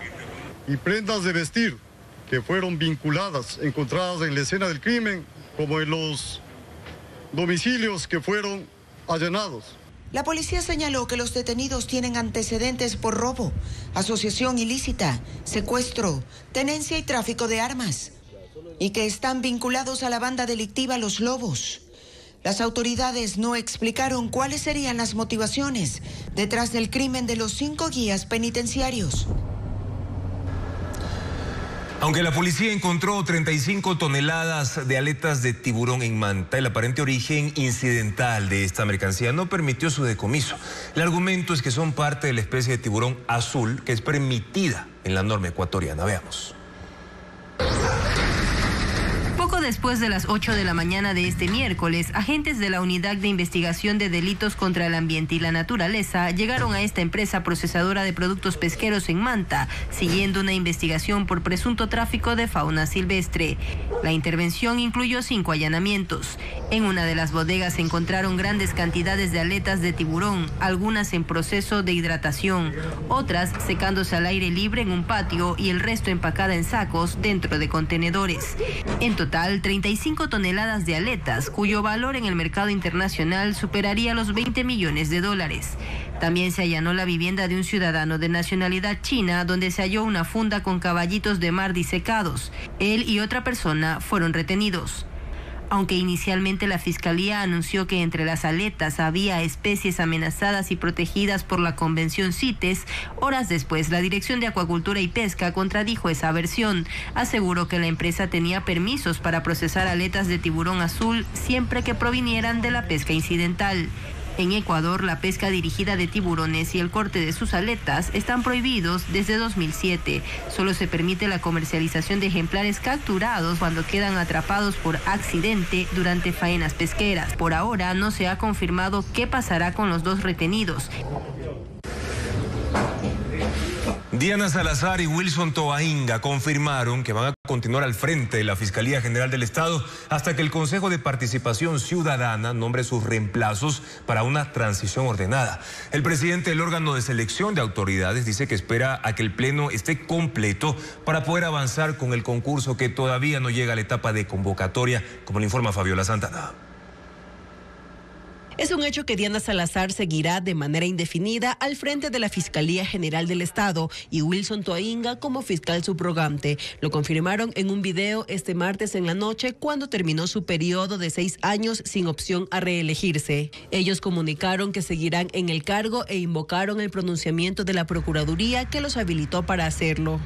y prendas de vestir que fueron vinculadas, encontradas en la escena del crimen, como en los domicilios que fueron allanados. La policía señaló que los detenidos tienen antecedentes por robo, asociación ilícita, secuestro, tenencia y tráfico de armas, y que están vinculados a la banda delictiva Los Lobos. Las autoridades no explicaron cuáles serían las motivaciones detrás del crimen de los 5 guías penitenciarios. Aunque la policía encontró 35 toneladas de aletas de tiburón en Manta, el aparente origen incidental de esta mercancía no permitió su decomiso. El argumento es que son parte de la especie de tiburón azul que es permitida en la norma ecuatoriana. Veamos. Poco después de las 8 de la mañana de este miércoles, agentes de la Unidad de Investigación de Delitos contra el Ambiente y la Naturaleza llegaron a esta empresa procesadora de productos pesqueros en Manta, siguiendo una investigación por presunto tráfico de fauna silvestre. La intervención incluyó 5 allanamientos. En una de las bodegas se encontraron grandes cantidades de aletas de tiburón, algunas en proceso de hidratación, otras secándose al aire libre en un patio y el resto empacada en sacos dentro de contenedores. En total, 35 toneladas de aletas, cuyo valor en el mercado internacional superaría los $20 millones. También se allanó la vivienda de un ciudadano de nacionalidad china, donde se halló una funda con caballitos de mar disecados. Él y otra persona fueron retenidos. Aunque inicialmente la Fiscalía anunció que entre las aletas había especies amenazadas y protegidas por la Convención CITES, horas después la Dirección de Acuacultura y Pesca contradijo esa versión. Aseguró que la empresa tenía permisos para procesar aletas de tiburón azul siempre que provinieran de la pesca incidental. En Ecuador, la pesca dirigida de tiburones y el corte de sus aletas están prohibidos desde 2007. Solo se permite la comercialización de ejemplares capturados cuando quedan atrapados por accidente durante faenas pesqueras. Por ahora no se ha confirmado qué pasará con los 2 retenidos. Diana Salazar y Wilson Toainga confirmaron que van a continuar al frente de la Fiscalía General del Estado hasta que el Consejo de Participación Ciudadana nombre sus reemplazos para una transición ordenada. El presidente del órgano de selección de autoridades dice que espera a que el pleno esté completo para poder avanzar con el concurso que todavía no llega a la etapa de convocatoria, como le informa Fabiola Santana. Es un hecho que Diana Salazar seguirá de manera indefinida al frente de la Fiscalía General del Estado y Wilson Toainga como fiscal subrogante. Lo confirmaron en un video este martes en la noche cuando terminó su periodo de 6 años sin opción a reelegirse. Ellos comunicaron que seguirán en el cargo e invocaron el pronunciamiento de la Procuraduría que los habilitó para hacerlo.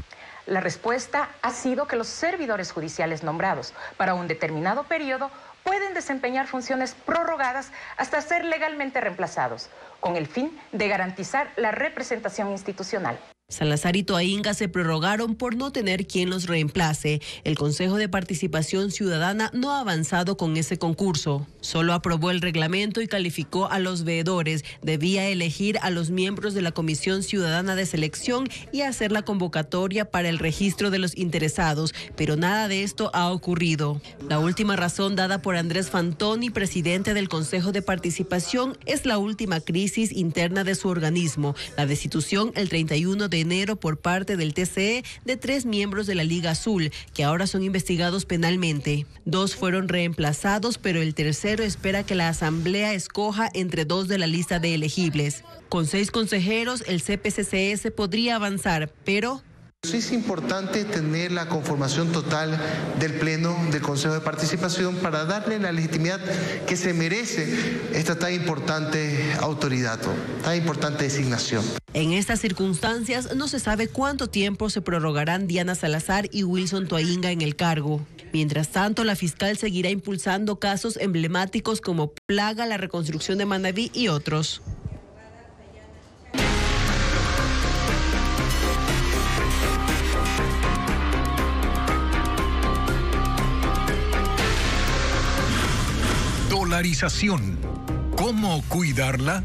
La respuesta ha sido que los servidores judiciales nombrados para un determinado periodo pueden desempeñar funciones prorrogadas hasta ser legalmente reemplazados, con el fin de garantizar la representación institucional. Salazar y Toainga se prorrogaron por no tener quien los reemplace. El Consejo de Participación Ciudadana no ha avanzado con ese concurso. Solo aprobó el reglamento y calificó a los veedores. Debía elegir a los miembros de la Comisión Ciudadana de Selección y hacer la convocatoria para el registro de los interesados, pero nada de esto ha ocurrido. La última razón dada por Andrés Fantoni, presidente del Consejo de Participación, es la última crisis interna de su organismo, la destitución el 31 de enero por parte del TCE de 3 miembros de la Liga Azul, que ahora son investigados penalmente. 2 fueron reemplazados, pero el tercero espera que la Asamblea escoja entre 2 de la lista de elegibles. Con 6 consejeros, el CPCCS podría avanzar, pero es importante tener la conformación total del Pleno del Consejo de Participación para darle la legitimidad que se merece esta tan importante autoridad, tan importante designación. En estas circunstancias no se sabe cuánto tiempo se prorrogarán Diana Salazar y Wilson Toainga en el cargo. Mientras tanto, la fiscal seguirá impulsando casos emblemáticos como Plaga, la reconstrucción de Manabí y otros. Dolarización. ¿Cómo cuidarla?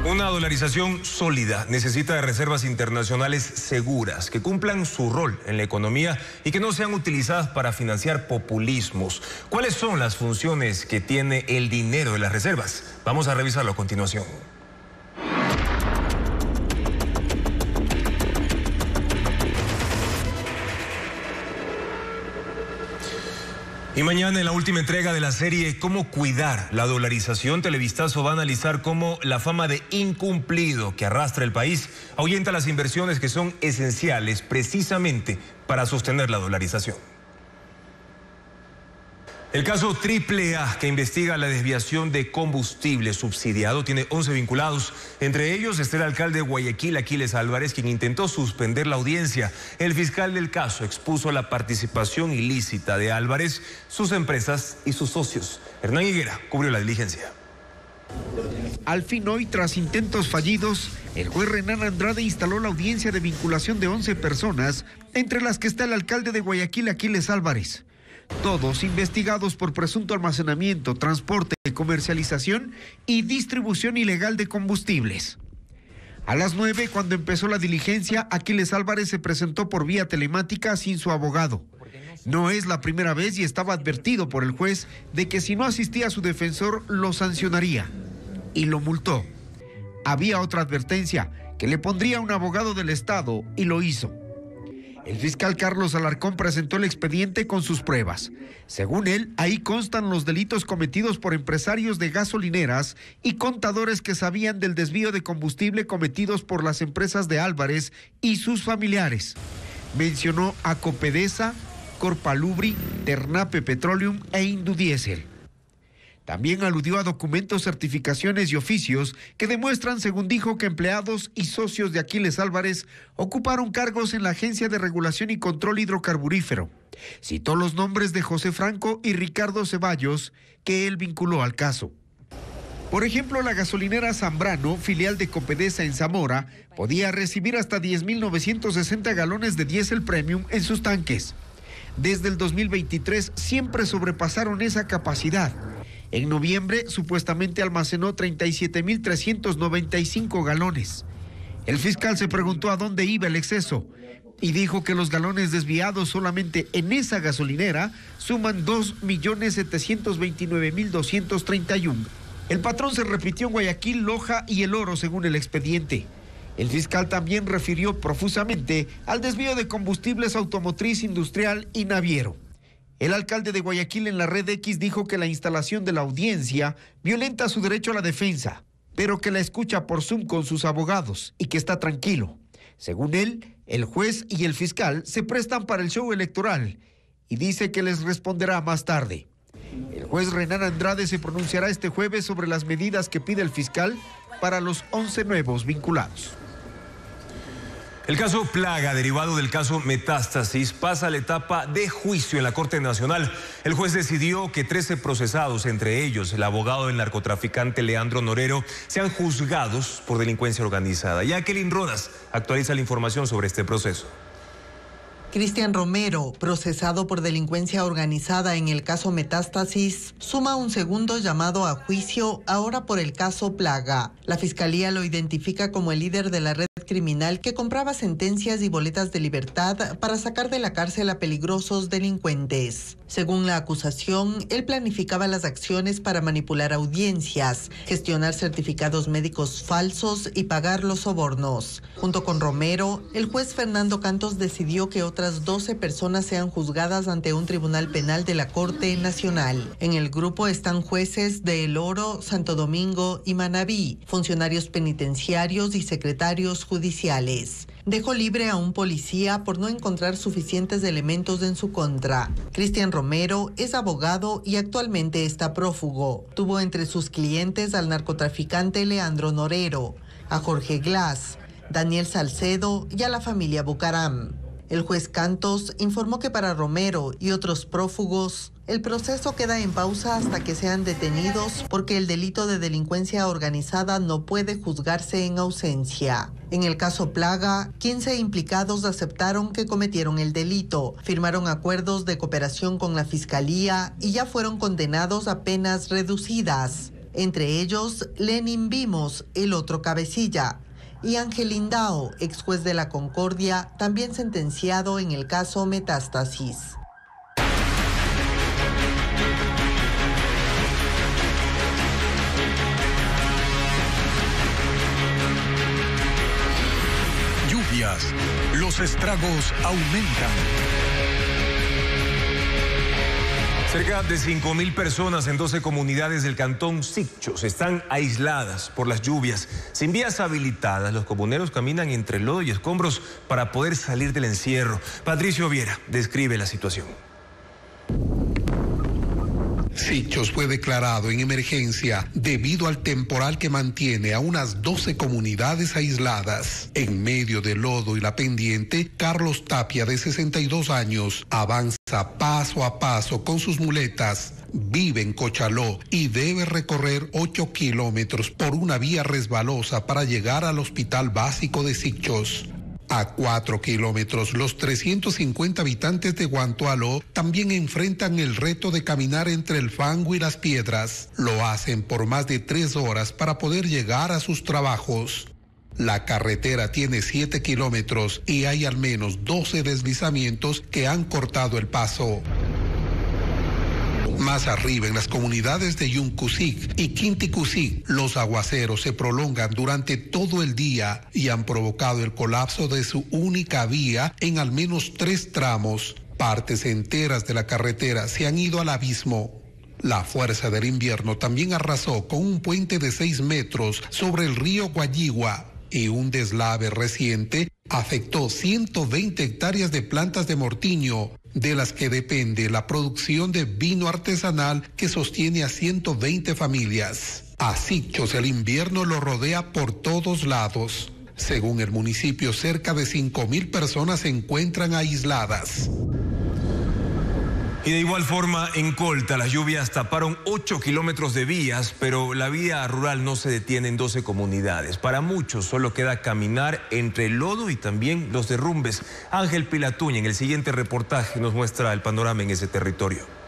Una dolarización sólida necesita de reservas internacionales seguras, que cumplan su rol en la economía y que no sean utilizadas para financiar populismos. ¿Cuáles son las funciones que tiene el dinero de las reservas? Vamos a revisarlo a continuación. Y mañana, en la última entrega de la serie Cómo cuidar la dolarización, Televistazo va a analizar cómo la fama de incumplido que arrastra el país ahuyenta las inversiones que son esenciales precisamente para sostener la dolarización. El caso AAA, que investiga la desviación de combustible subsidiado, tiene 11 vinculados. Entre ellos está el alcalde de Guayaquil, Aquiles Álvarez, quien intentó suspender la audiencia. El fiscal del caso expuso la participación ilícita de Álvarez, sus empresas y sus socios. Hernán Higuera cubrió la diligencia. Al fin hoy, tras intentos fallidos, el juez Renan Andrade instaló la audiencia de vinculación de 11 personas, entre las que está el alcalde de Guayaquil, Aquiles Álvarez. Todos investigados por presunto almacenamiento, transporte, comercialización y distribución ilegal de combustibles. A las 9, cuando empezó la diligencia, Aquiles Álvarez se presentó por vía telemática sin su abogado. No es la primera vez y estaba advertido por el juez de que si no asistía a su defensor lo sancionaría y lo multó. Había otra advertencia, que le pondría un abogado del Estado, y lo hizo. El fiscal Carlos Alarcón presentó el expediente con sus pruebas. Según él, ahí constan los delitos cometidos por empresarios de gasolineras y contadores que sabían del desvío de combustible cometidos por las empresas de Álvarez y sus familiares. Mencionó a Copedesa, Corpalubri, Ternape Petroleum e Indudiesel. También aludió a documentos, certificaciones y oficios que demuestran, según dijo, que empleados y socios de Aquiles Álvarez ocuparon cargos en la Agencia de Regulación y Control Hidrocarburífero. Citó los nombres de José Franco y Ricardo Ceballos, que él vinculó al caso. Por ejemplo, la gasolinera Zambrano, filial de Copedesa en Zamora, podía recibir hasta 10.960 galones de diésel premium en sus tanques. Desde el 2023 siempre sobrepasaron esa capacidad. En noviembre, supuestamente almacenó 37.395 galones. El fiscal se preguntó a dónde iba el exceso y dijo que los galones desviados solamente en esa gasolinera suman 2.729.231. El patrón se repitió en Guayaquil, Loja y El Oro, según el expediente. El fiscal también refirió profusamente al desvío de combustibles automotriz, industrial y naviero. El alcalde de Guayaquil en la Red X dijo que la instalación de la audiencia violenta su derecho a la defensa, pero que la escucha por Zoom con sus abogados y que está tranquilo. Según él, el juez y el fiscal se prestan para el show electoral y dice que les responderá más tarde. El juez Renan Andrade se pronunciará este jueves sobre las medidas que pide el fiscal para los 11 nuevos vinculados. El caso Plaga, derivado del caso Metástasis, pasa a la etapa de juicio en la Corte Nacional. El juez decidió que 13 procesados, entre ellos el abogado del narcotraficante Leandro Norero, sean juzgados por delincuencia organizada. Jacqueline Rodas actualiza la información sobre este proceso. Cristian Romero, procesado por delincuencia organizada en el caso Metástasis, suma un segundo llamado a juicio ahora por el caso Plaga. La fiscalía lo identifica como el líder de la red criminal que compraba sentencias y boletas de libertad para sacar de la cárcel a peligrosos delincuentes. Según la acusación, él planificaba las acciones para manipular audiencias, gestionar certificados médicos falsos y pagar los sobornos. Junto con Romero, el juez Fernando Cantos decidió que otras 12 personas sean juzgadas ante un tribunal penal de la Corte Nacional. En el grupo están jueces de El Oro, Santo Domingo y Manabí, funcionarios penitenciarios y secretarios judiciales. Dejó libre a un policía por no encontrar suficientes elementos en su contra. Cristian Romero es abogado y actualmente está prófugo. Tuvo entre sus clientes al narcotraficante Leandro Norero, a Jorge Glass, Daniel Salcedo y a la familia Bucaram. El juez Cantos informó que para Romero y otros prófugos, el proceso queda en pausa hasta que sean detenidos porque el delito de delincuencia organizada no puede juzgarse en ausencia. En el caso Plaga, 15 implicados aceptaron que cometieron el delito, firmaron acuerdos de cooperación con la Fiscalía y ya fueron condenados a penas reducidas. Entre ellos, Lenin Vimos, el otro cabecilla, y Ángel Lindao, ex juez de la Concordia, también sentenciado en el caso Metástasis. Lluvias, los estragos aumentan. Cerca de 5.000 personas en 12 comunidades del cantón Sicchos están aisladas por las lluvias. Sin vías habilitadas, los comuneros caminan entre lodo y escombros para poder salir del encierro. Patricio Viera describe la situación. Sicchos fue declarado en emergencia debido al temporal que mantiene a unas 12 comunidades aisladas. En medio del lodo y la pendiente, Carlos Tapia, de 62 años, avanza paso a paso con sus muletas. Vive en Cochaló y debe recorrer 8 kilómetros por una vía resbalosa para llegar al Hospital Básico de Sicchos. A 4 kilómetros, los 350 habitantes de Guantualó también enfrentan el reto de caminar entre el fango y las piedras. Lo hacen por más de 3 horas para poder llegar a sus trabajos. La carretera tiene 7 kilómetros y hay al menos 12 deslizamientos que han cortado el paso. Más arriba, en las comunidades de Yuncusic y Quinticusic, los aguaceros se prolongan durante todo el día y han provocado el colapso de su única vía en al menos 3 tramos. Partes enteras de la carretera se han ido al abismo. La fuerza del invierno también arrasó con un puente de 6 metros sobre el río Guayigua y un deslave reciente afectó 120 hectáreas de plantas de mortiño, de las que depende la producción de vino artesanal que sostiene a 120 familias. A Sicchos el invierno lo rodea por todos lados. Según el municipio, cerca de 5.000 personas se encuentran aisladas. Y de igual forma, en Colta, las lluvias taparon 8 kilómetros de vías, pero la vía rural no se detiene en 12 comunidades. Para muchos solo queda caminar entre el lodo y también los derrumbes. Ángel Pilatuña, en el siguiente reportaje, nos muestra el panorama en ese territorio.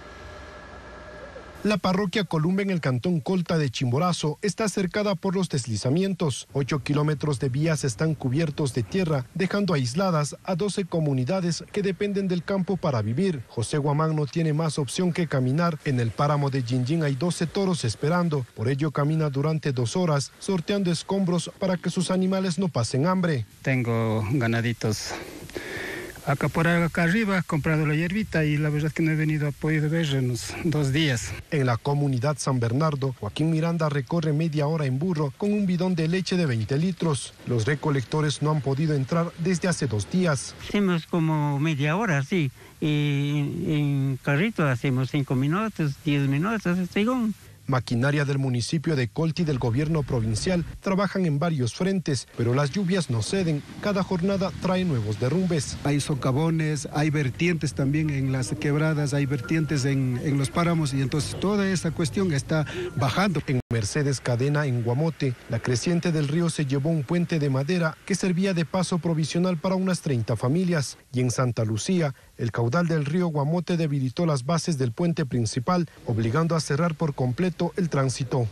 La parroquia Columba en el cantón Colta de Chimborazo está cercada por los deslizamientos. 8 kilómetros de vías están cubiertos de tierra, dejando aisladas a 12 comunidades que dependen del campo para vivir. José Guamán no tiene más opción que caminar. En el páramo de Jinjin hay 12 toros esperando. Por ello camina durante 2 horas, sorteando escombros para que sus animales no pasen hambre. Tengo ganaditos acá por acá arriba, comprado la hierbita y la verdad es que no he venido a podido ver en los 2 días. En la comunidad San Bernardo, Joaquín Miranda recorre media hora en burro con un bidón de leche de 20 litros. Los recolectores no han podido entrar desde hace 2 días. Hacemos como media hora, sí, y en carrito hacemos 5 minutos, 10 minutos, según. Maquinaria del municipio de Colta y del gobierno provincial trabajan en varios frentes, pero las lluvias no ceden. Cada jornada trae nuevos derrumbes. Hay socavones, hay vertientes también en las quebradas, hay vertientes en los páramos y entonces toda esa cuestión está bajando. En Mercedes Cadena, en Guamote, la creciente del río se llevó un puente de madera que servía de paso provisional para unas 30 familias. Y en Santa Lucía, el caudal del río Guamote debilitó las bases del puente principal, obligando a cerrar por completo el tránsito.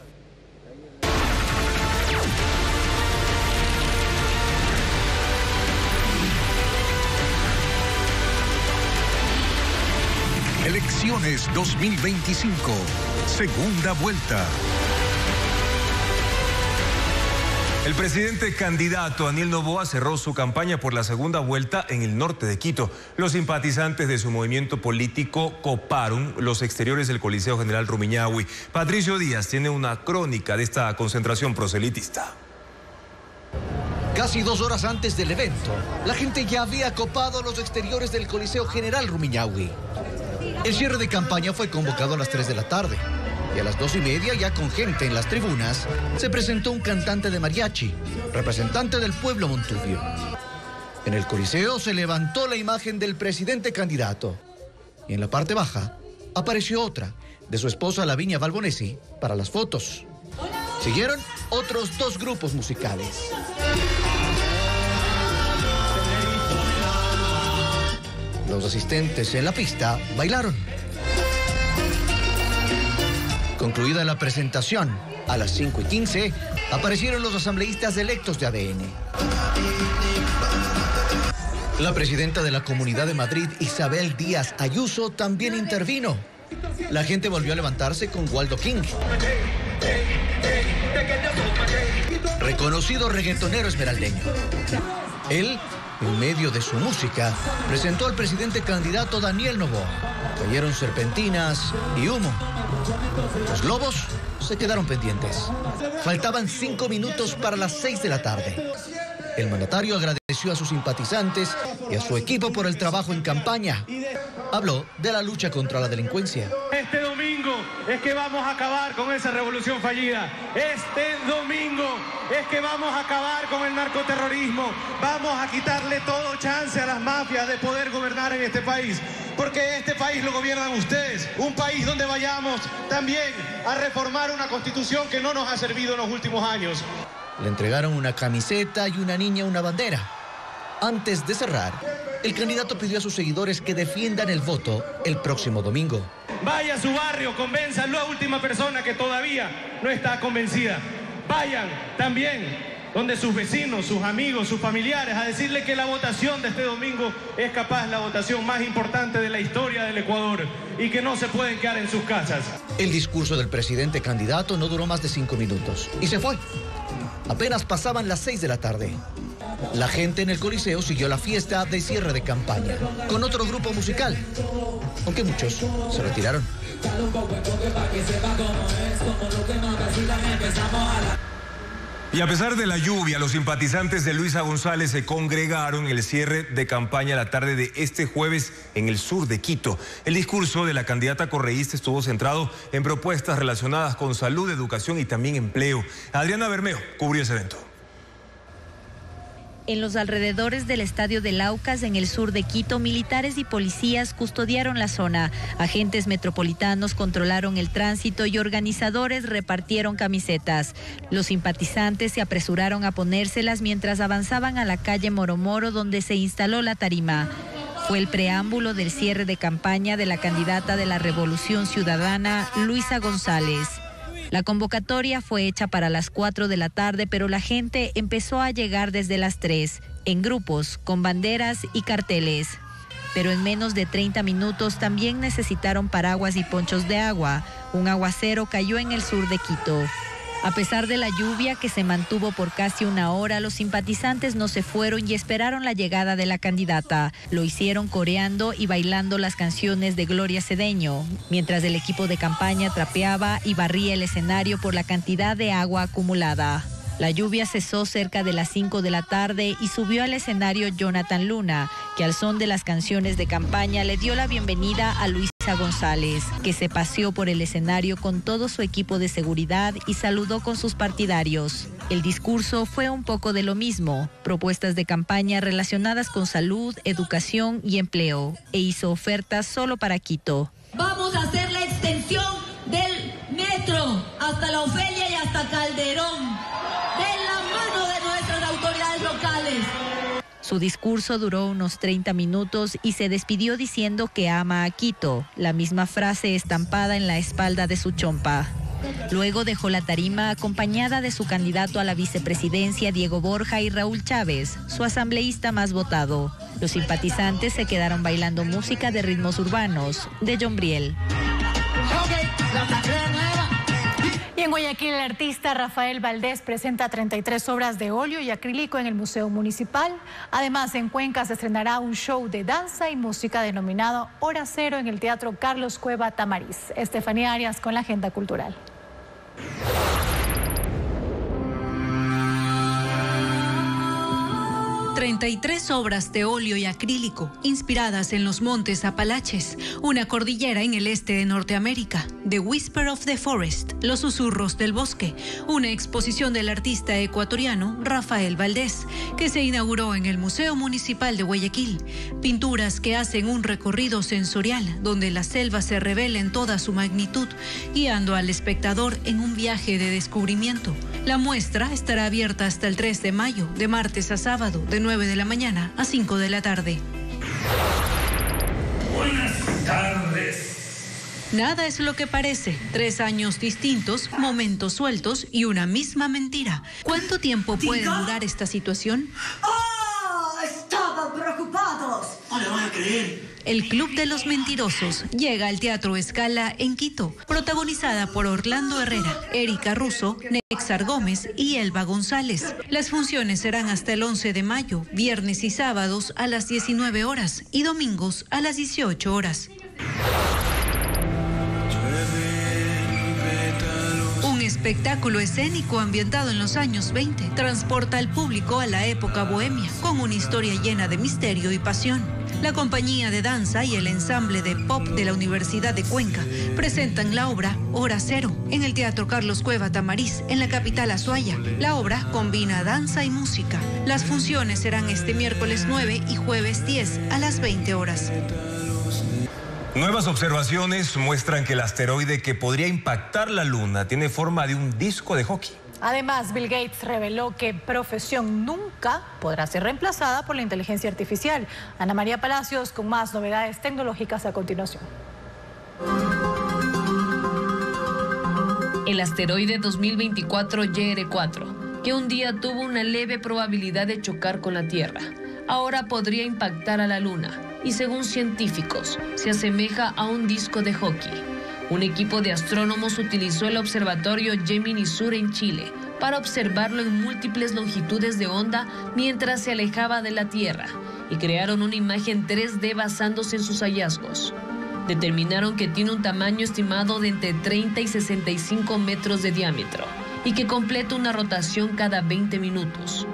Elecciones 2025, segunda vuelta. El presidente candidato Aniel Noboa cerró su campaña por la segunda vuelta en el norte de Quito. Los simpatizantes de su movimiento político coparon los exteriores del Coliseo General Rumiñahui. Patricio Díaz tiene una crónica de esta concentración proselitista. Casi 2 horas antes del evento, la gente ya había copado los exteriores del Coliseo General Rumiñahui. El cierre de campaña fue convocado a las 3 de la tarde. Y a las 2:30, ya con gente en las tribunas, se presentó un cantante de mariachi, representante del pueblo montubio. En el Coliseo se levantó la imagen del presidente candidato. Y en la parte baja apareció otra, de su esposa Lavinia Balbonesi, para las fotos. Siguieron otros 2 grupos musicales. Los asistentes en la pista bailaron. Concluida la presentación, a las 5:15, aparecieron los asambleístas electos de ADN. La presidenta de la Comunidad de Madrid, Isabel Díaz Ayuso, también intervino. La gente volvió a levantarse con Waldo King, reconocido reggaetonero esmeraldeño. Él En medio de su música, presentó al presidente candidato Daniel Noboa. Cayeron serpentinas y humo. Los globos se quedaron pendientes. Faltaban 5 minutos para las 6 de la tarde. El mandatario agradeció a sus simpatizantes y a su equipo por el trabajo en campaña. Habló de la lucha contra la delincuencia. Este domingo es que vamos a acabar con esa revolución fallida. Este domingo es que vamos a acabar con el narcoterrorismo. Vamos a quitarle todo chance a las mafias de poder gobernar en este país. Porque este país lo gobiernan ustedes. Un país donde vayamos también a reformar una constitución que no nos ha servido en los últimos años. Le entregaron una camiseta y una niña una bandera. Antes de cerrar, el candidato pidió a sus seguidores que defiendan el voto el próximo domingo. Vaya a su barrio, convénzalo a la última persona que todavía no está convencida. Vayan también donde sus vecinos, sus amigos, sus familiares, a decirle que la votación de este domingo es capaz la votación más importante de la historia del Ecuador y que no se pueden quedar en sus casas. El discurso del presidente candidato no duró más de 5 minutos y se fue. Apenas pasaban las 6 de la tarde. La gente en el Coliseo siguió la fiesta de cierre de campaña con otro grupo musical, aunque muchos se retiraron. Y a pesar de la lluvia, los simpatizantes de Luisa González se congregaron en el cierre de campaña la tarde de este jueves en el sur de Quito. El discurso de la candidata correísta estuvo centrado en propuestas relacionadas con salud, educación y también empleo. Adriana Bermeo cubrió ese evento. En los alrededores del estadio de Laucas, en el sur de Quito, militares y policías custodiaron la zona. Agentes metropolitanos controlaron el tránsito y organizadores repartieron camisetas. Los simpatizantes se apresuraron a ponérselas mientras avanzaban a la calle Moromoro, donde se instaló la tarima. Fue el preámbulo del cierre de campaña de la candidata de la Revolución Ciudadana, Luisa González. La convocatoria fue hecha para las 4 de la tarde, pero la gente empezó a llegar desde las 3, en grupos, con banderas y carteles. Pero en menos de 30 minutos también necesitaron paraguas y ponchos de agua. Un aguacero cayó en el sur de Quito. A pesar de la lluvia que se mantuvo por casi una hora, los simpatizantes no se fueron y esperaron la llegada de la candidata. Lo hicieron coreando y bailando las canciones de Gloria Cedeño, mientras el equipo de campaña trapeaba y barría el escenario por la cantidad de agua acumulada. La lluvia cesó cerca de las 5 de la tarde y subió al escenario Jonathan Luna, que al son de las canciones de campaña le dio la bienvenida a Luisa González, que se paseó por el escenario con todo su equipo de seguridad y saludó con sus partidarios. El discurso fue un poco de lo mismo, propuestas de campaña relacionadas con salud, educación y empleo, e hizo ofertas solo para Quito. Vamos a hacer la extensión del metro hasta La Ofelia y hasta Calderón, de la mano de nuestras autoridades locales. Su discurso duró unos 30 minutos y se despidió diciendo que ama a Quito, la misma frase estampada en la espalda de su chompa. Luego dejó la tarima acompañada de su candidato a la vicepresidencia Diego Borja y Raúl Chávez, su asambleísta más votado. Los simpatizantes se quedaron bailando música de ritmos urbanos de John Briel. Y en Guayaquil, el artista Rafael Valdés presenta 33 obras de óleo y acrílico en el Museo Municipal. Además, en Cuenca se estrenará un show de danza y música denominado Hora Cero en el Teatro Carlos Cueva Tamariz. Estefanía Arias con la agenda cultural. 33 obras de óleo y acrílico inspiradas en los montes Apalaches, una cordillera en el este de Norteamérica. The Whisper of the Forest, Los Susurros del Bosque, una exposición del artista ecuatoriano Rafael Valdés, que se inauguró en el Museo Municipal de Guayaquil. Pinturas que hacen un recorrido sensorial donde la selva se revela en toda su magnitud, guiando al espectador en un viaje de descubrimiento. La muestra estará abierta hasta el 3 de mayo, de martes a sábado, de 9 de la mañana a 5 de la tarde. Buenas tardes. Nada es lo que parece. 3 años distintos, momentos sueltos y una misma mentira. ¿Cuánto tiempo puede durar esta situación? ¡Oh! ¡Estaban preocupados! No le van a creer. El Club de los Mentirosos llega al Teatro Scala en Quito, protagonizada por Orlando Herrera, Erika Russo, Lexar Gómez y Elba González. Las funciones serán hasta el 11 de mayo, viernes y sábados a las 19 horas y domingos a las 18 horas. Un espectáculo escénico ambientado en los años 20 transporta al público a la época bohemia, con una historia llena de misterio y pasión. La compañía de danza y el ensamble de pop de la Universidad de Cuenca presentan la obra Hora Cero en el Teatro Carlos Cueva Tamariz, en la capital azuaya. La obra combina danza y música. Las funciones serán este miércoles 9 y jueves 10 a las 20 horas. Nuevas observaciones muestran que el asteroide que podría impactar la Luna tiene forma de un disco de hockey. Además, Bill Gates reveló que profesión nunca podrá ser reemplazada por la inteligencia artificial. Ana María Palacios con más novedades tecnológicas a continuación. El asteroide 2024 YR4, que un día tuvo una leve probabilidad de chocar con la Tierra, ahora podría impactar a la Luna y, según científicos, se asemeja a un disco de hockey. Un equipo de astrónomos utilizó el observatorio Gemini Sur en Chile para observarlo en múltiples longitudes de onda mientras se alejaba de la Tierra y crearon una imagen 3D basándose en sus hallazgos. Determinaron que tiene un tamaño estimado de entre 30 y 65 metros de diámetro y que completa una rotación cada 20 minutos.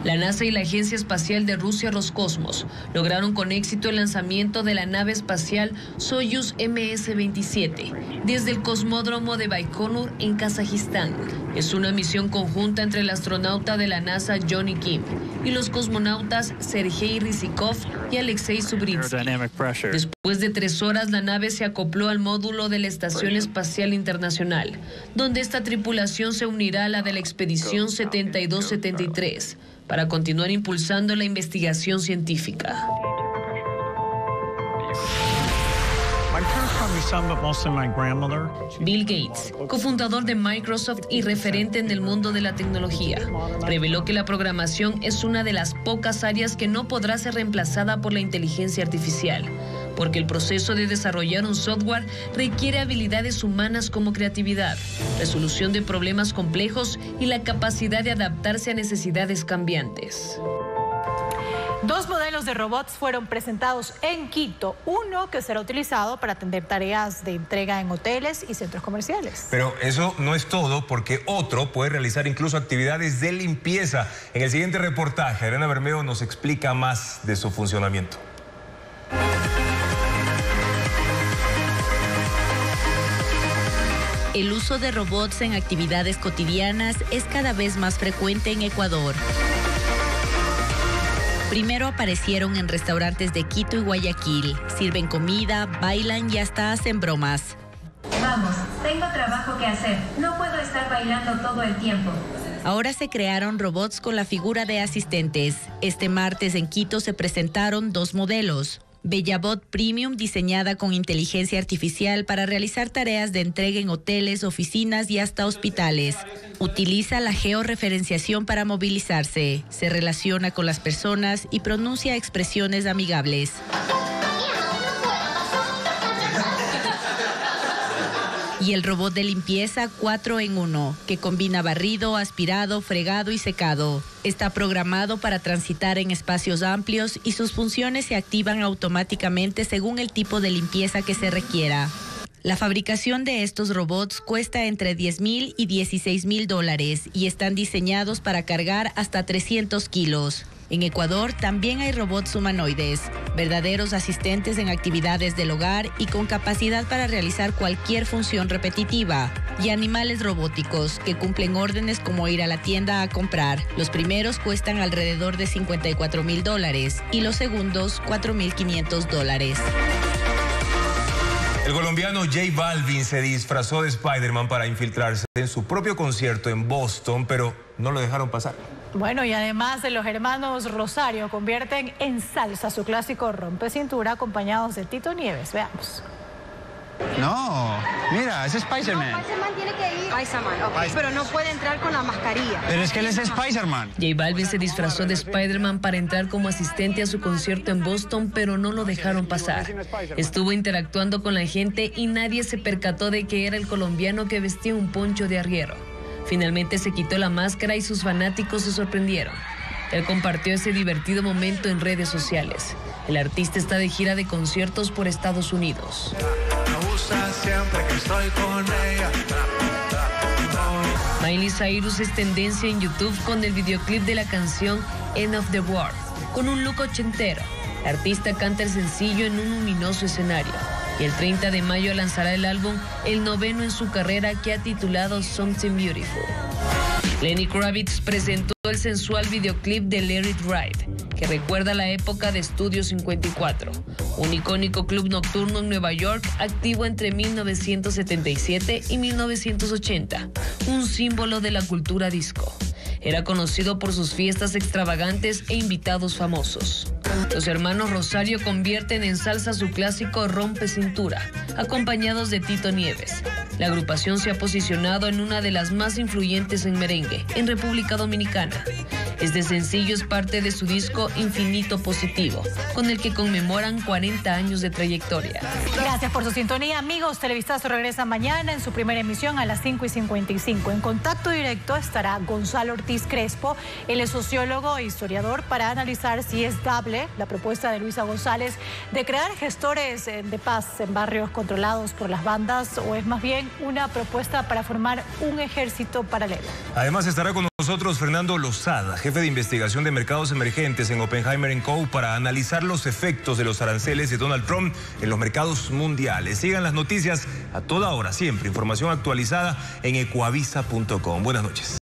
La NASA y la Agencia Espacial de Rusia Roscosmos lograron con éxito el lanzamiento de la nave espacial Soyuz MS-27 desde el cosmódromo de Baikonur en Kazajistán. Es una misión conjunta entre el astronauta de la NASA Johnny Kim y los cosmonautas Sergei Ryzhikov y Alexei Subrinsky. Después de 3 horas, la nave se acopló al módulo de la Estación Espacial Internacional, donde esta tripulación se unirá a la de la Expedición 7273. Para continuar impulsando la investigación científica. Bill Gates, cofundador de Microsoft y referente en el mundo de la tecnología, reveló que la programación es una de las pocas áreas que no podrá ser reemplazada por la inteligencia artificial, porque el proceso de desarrollar un software requiere habilidades humanas como creatividad, resolución de problemas complejos y la capacidad de adaptarse a necesidades cambiantes. 2 modelos de robots fueron presentados en Quito. Uno que será utilizado para atender tareas de entrega en hoteles y centros comerciales. Pero eso no es todo, porque otro puede realizar incluso actividades de limpieza. En el siguiente reportaje, Arena Bermeo nos explica más de su funcionamiento. El uso de robots en actividades cotidianas es cada vez más frecuente en Ecuador. Primero aparecieron en restaurantes de Quito y Guayaquil. Sirven comida, bailan y hasta hacen bromas. Vamos, tengo trabajo que hacer. No puedo estar bailando todo el tiempo. Ahora se crearon robots con la figura de asistentes. Este martes en Quito se presentaron 2 modelos. Bellabot Premium, diseñada con inteligencia artificial para realizar tareas de entrega en hoteles, oficinas y hasta hospitales. Utiliza la georreferenciación para movilizarse, se relaciona con las personas y pronuncia expresiones amigables. Y el robot de limpieza 4 en 1, que combina barrido, aspirado, fregado y secado. Está programado para transitar en espacios amplios y sus funciones se activan automáticamente según el tipo de limpieza que se requiera. La fabricación de estos robots cuesta entre $10,000 y $16,000 y están diseñados para cargar hasta 300 kilos. En Ecuador también hay robots humanoides, verdaderos asistentes en actividades del hogar y con capacidad para realizar cualquier función repetitiva, y animales robóticos que cumplen órdenes como ir a la tienda a comprar. Los primeros cuestan alrededor de $54,000 y los segundos $4,500. El colombiano J Balvin se disfrazó de Spider-Man para infiltrarse en su propio concierto en Boston, pero no lo dejaron pasar. Bueno, y además de los hermanos Rosario convierten en salsa su clásico Rompe Cintura, acompañados de Tito Nieves. Veamos. No, mira, es Spider-Man. No, Spider-Man tiene que ir. Spider-Man, okay. Pero no puede entrar con la mascarilla. Pero es que él es Spider-Man. J Balvin se disfrazó de Spider-Man para entrar como asistente a su concierto en Boston, pero no lo dejaron pasar. Estuvo interactuando con la gente y nadie se percató de que era el colombiano que vestía un poncho de arriero. Finalmente se quitó la máscara y sus fanáticos se sorprendieron. Él compartió ese divertido momento en redes sociales. El artista está de gira de conciertos por Estados Unidos. Miley Cyrus es tendencia en YouTube con el videoclip de la canción End of the World, con un look ochentero. La artista canta el sencillo en un luminoso escenario y el 30 de mayo lanzará el álbum, el 9º en su carrera, que ha titulado Something Beautiful. Lenny Kravitz presentó el sensual videoclip de Let It Ride, que recuerda la época de Studio 54, un icónico club nocturno en Nueva York activo entre 1977 y 1980, un símbolo de la cultura disco. Era conocido por sus fiestas extravagantes e invitados famosos. Los hermanos Rosario convierten en salsa su clásico Rompe Cintura, acompañados de Tito Nieves. La agrupación se ha posicionado en una de las más influyentes en merengue, en República Dominicana. Este sencillo es parte de su disco Infinito Positivo, con el que conmemoran 40 años de trayectoria. Gracias por su sintonía, amigos. Televistazo regresa mañana en su primera emisión a las 5:55. En contacto directo estará Gonzalo Ortiz Crespo. Él es sociólogo e historiador, para analizar si es dable la propuesta de Luisa González de crear gestores de paz en barrios controlados por las bandas, o es más bien una propuesta para formar un ejército paralelo. Además estará con nosotros Fernando Lozada, jefe de investigación de mercados emergentes en Oppenheimer & Co., para analizar los efectos de los aranceles de Donald Trump en los mercados mundiales. Sigan las noticias a toda hora, siempre información actualizada en ecuavisa.com. Buenas noches.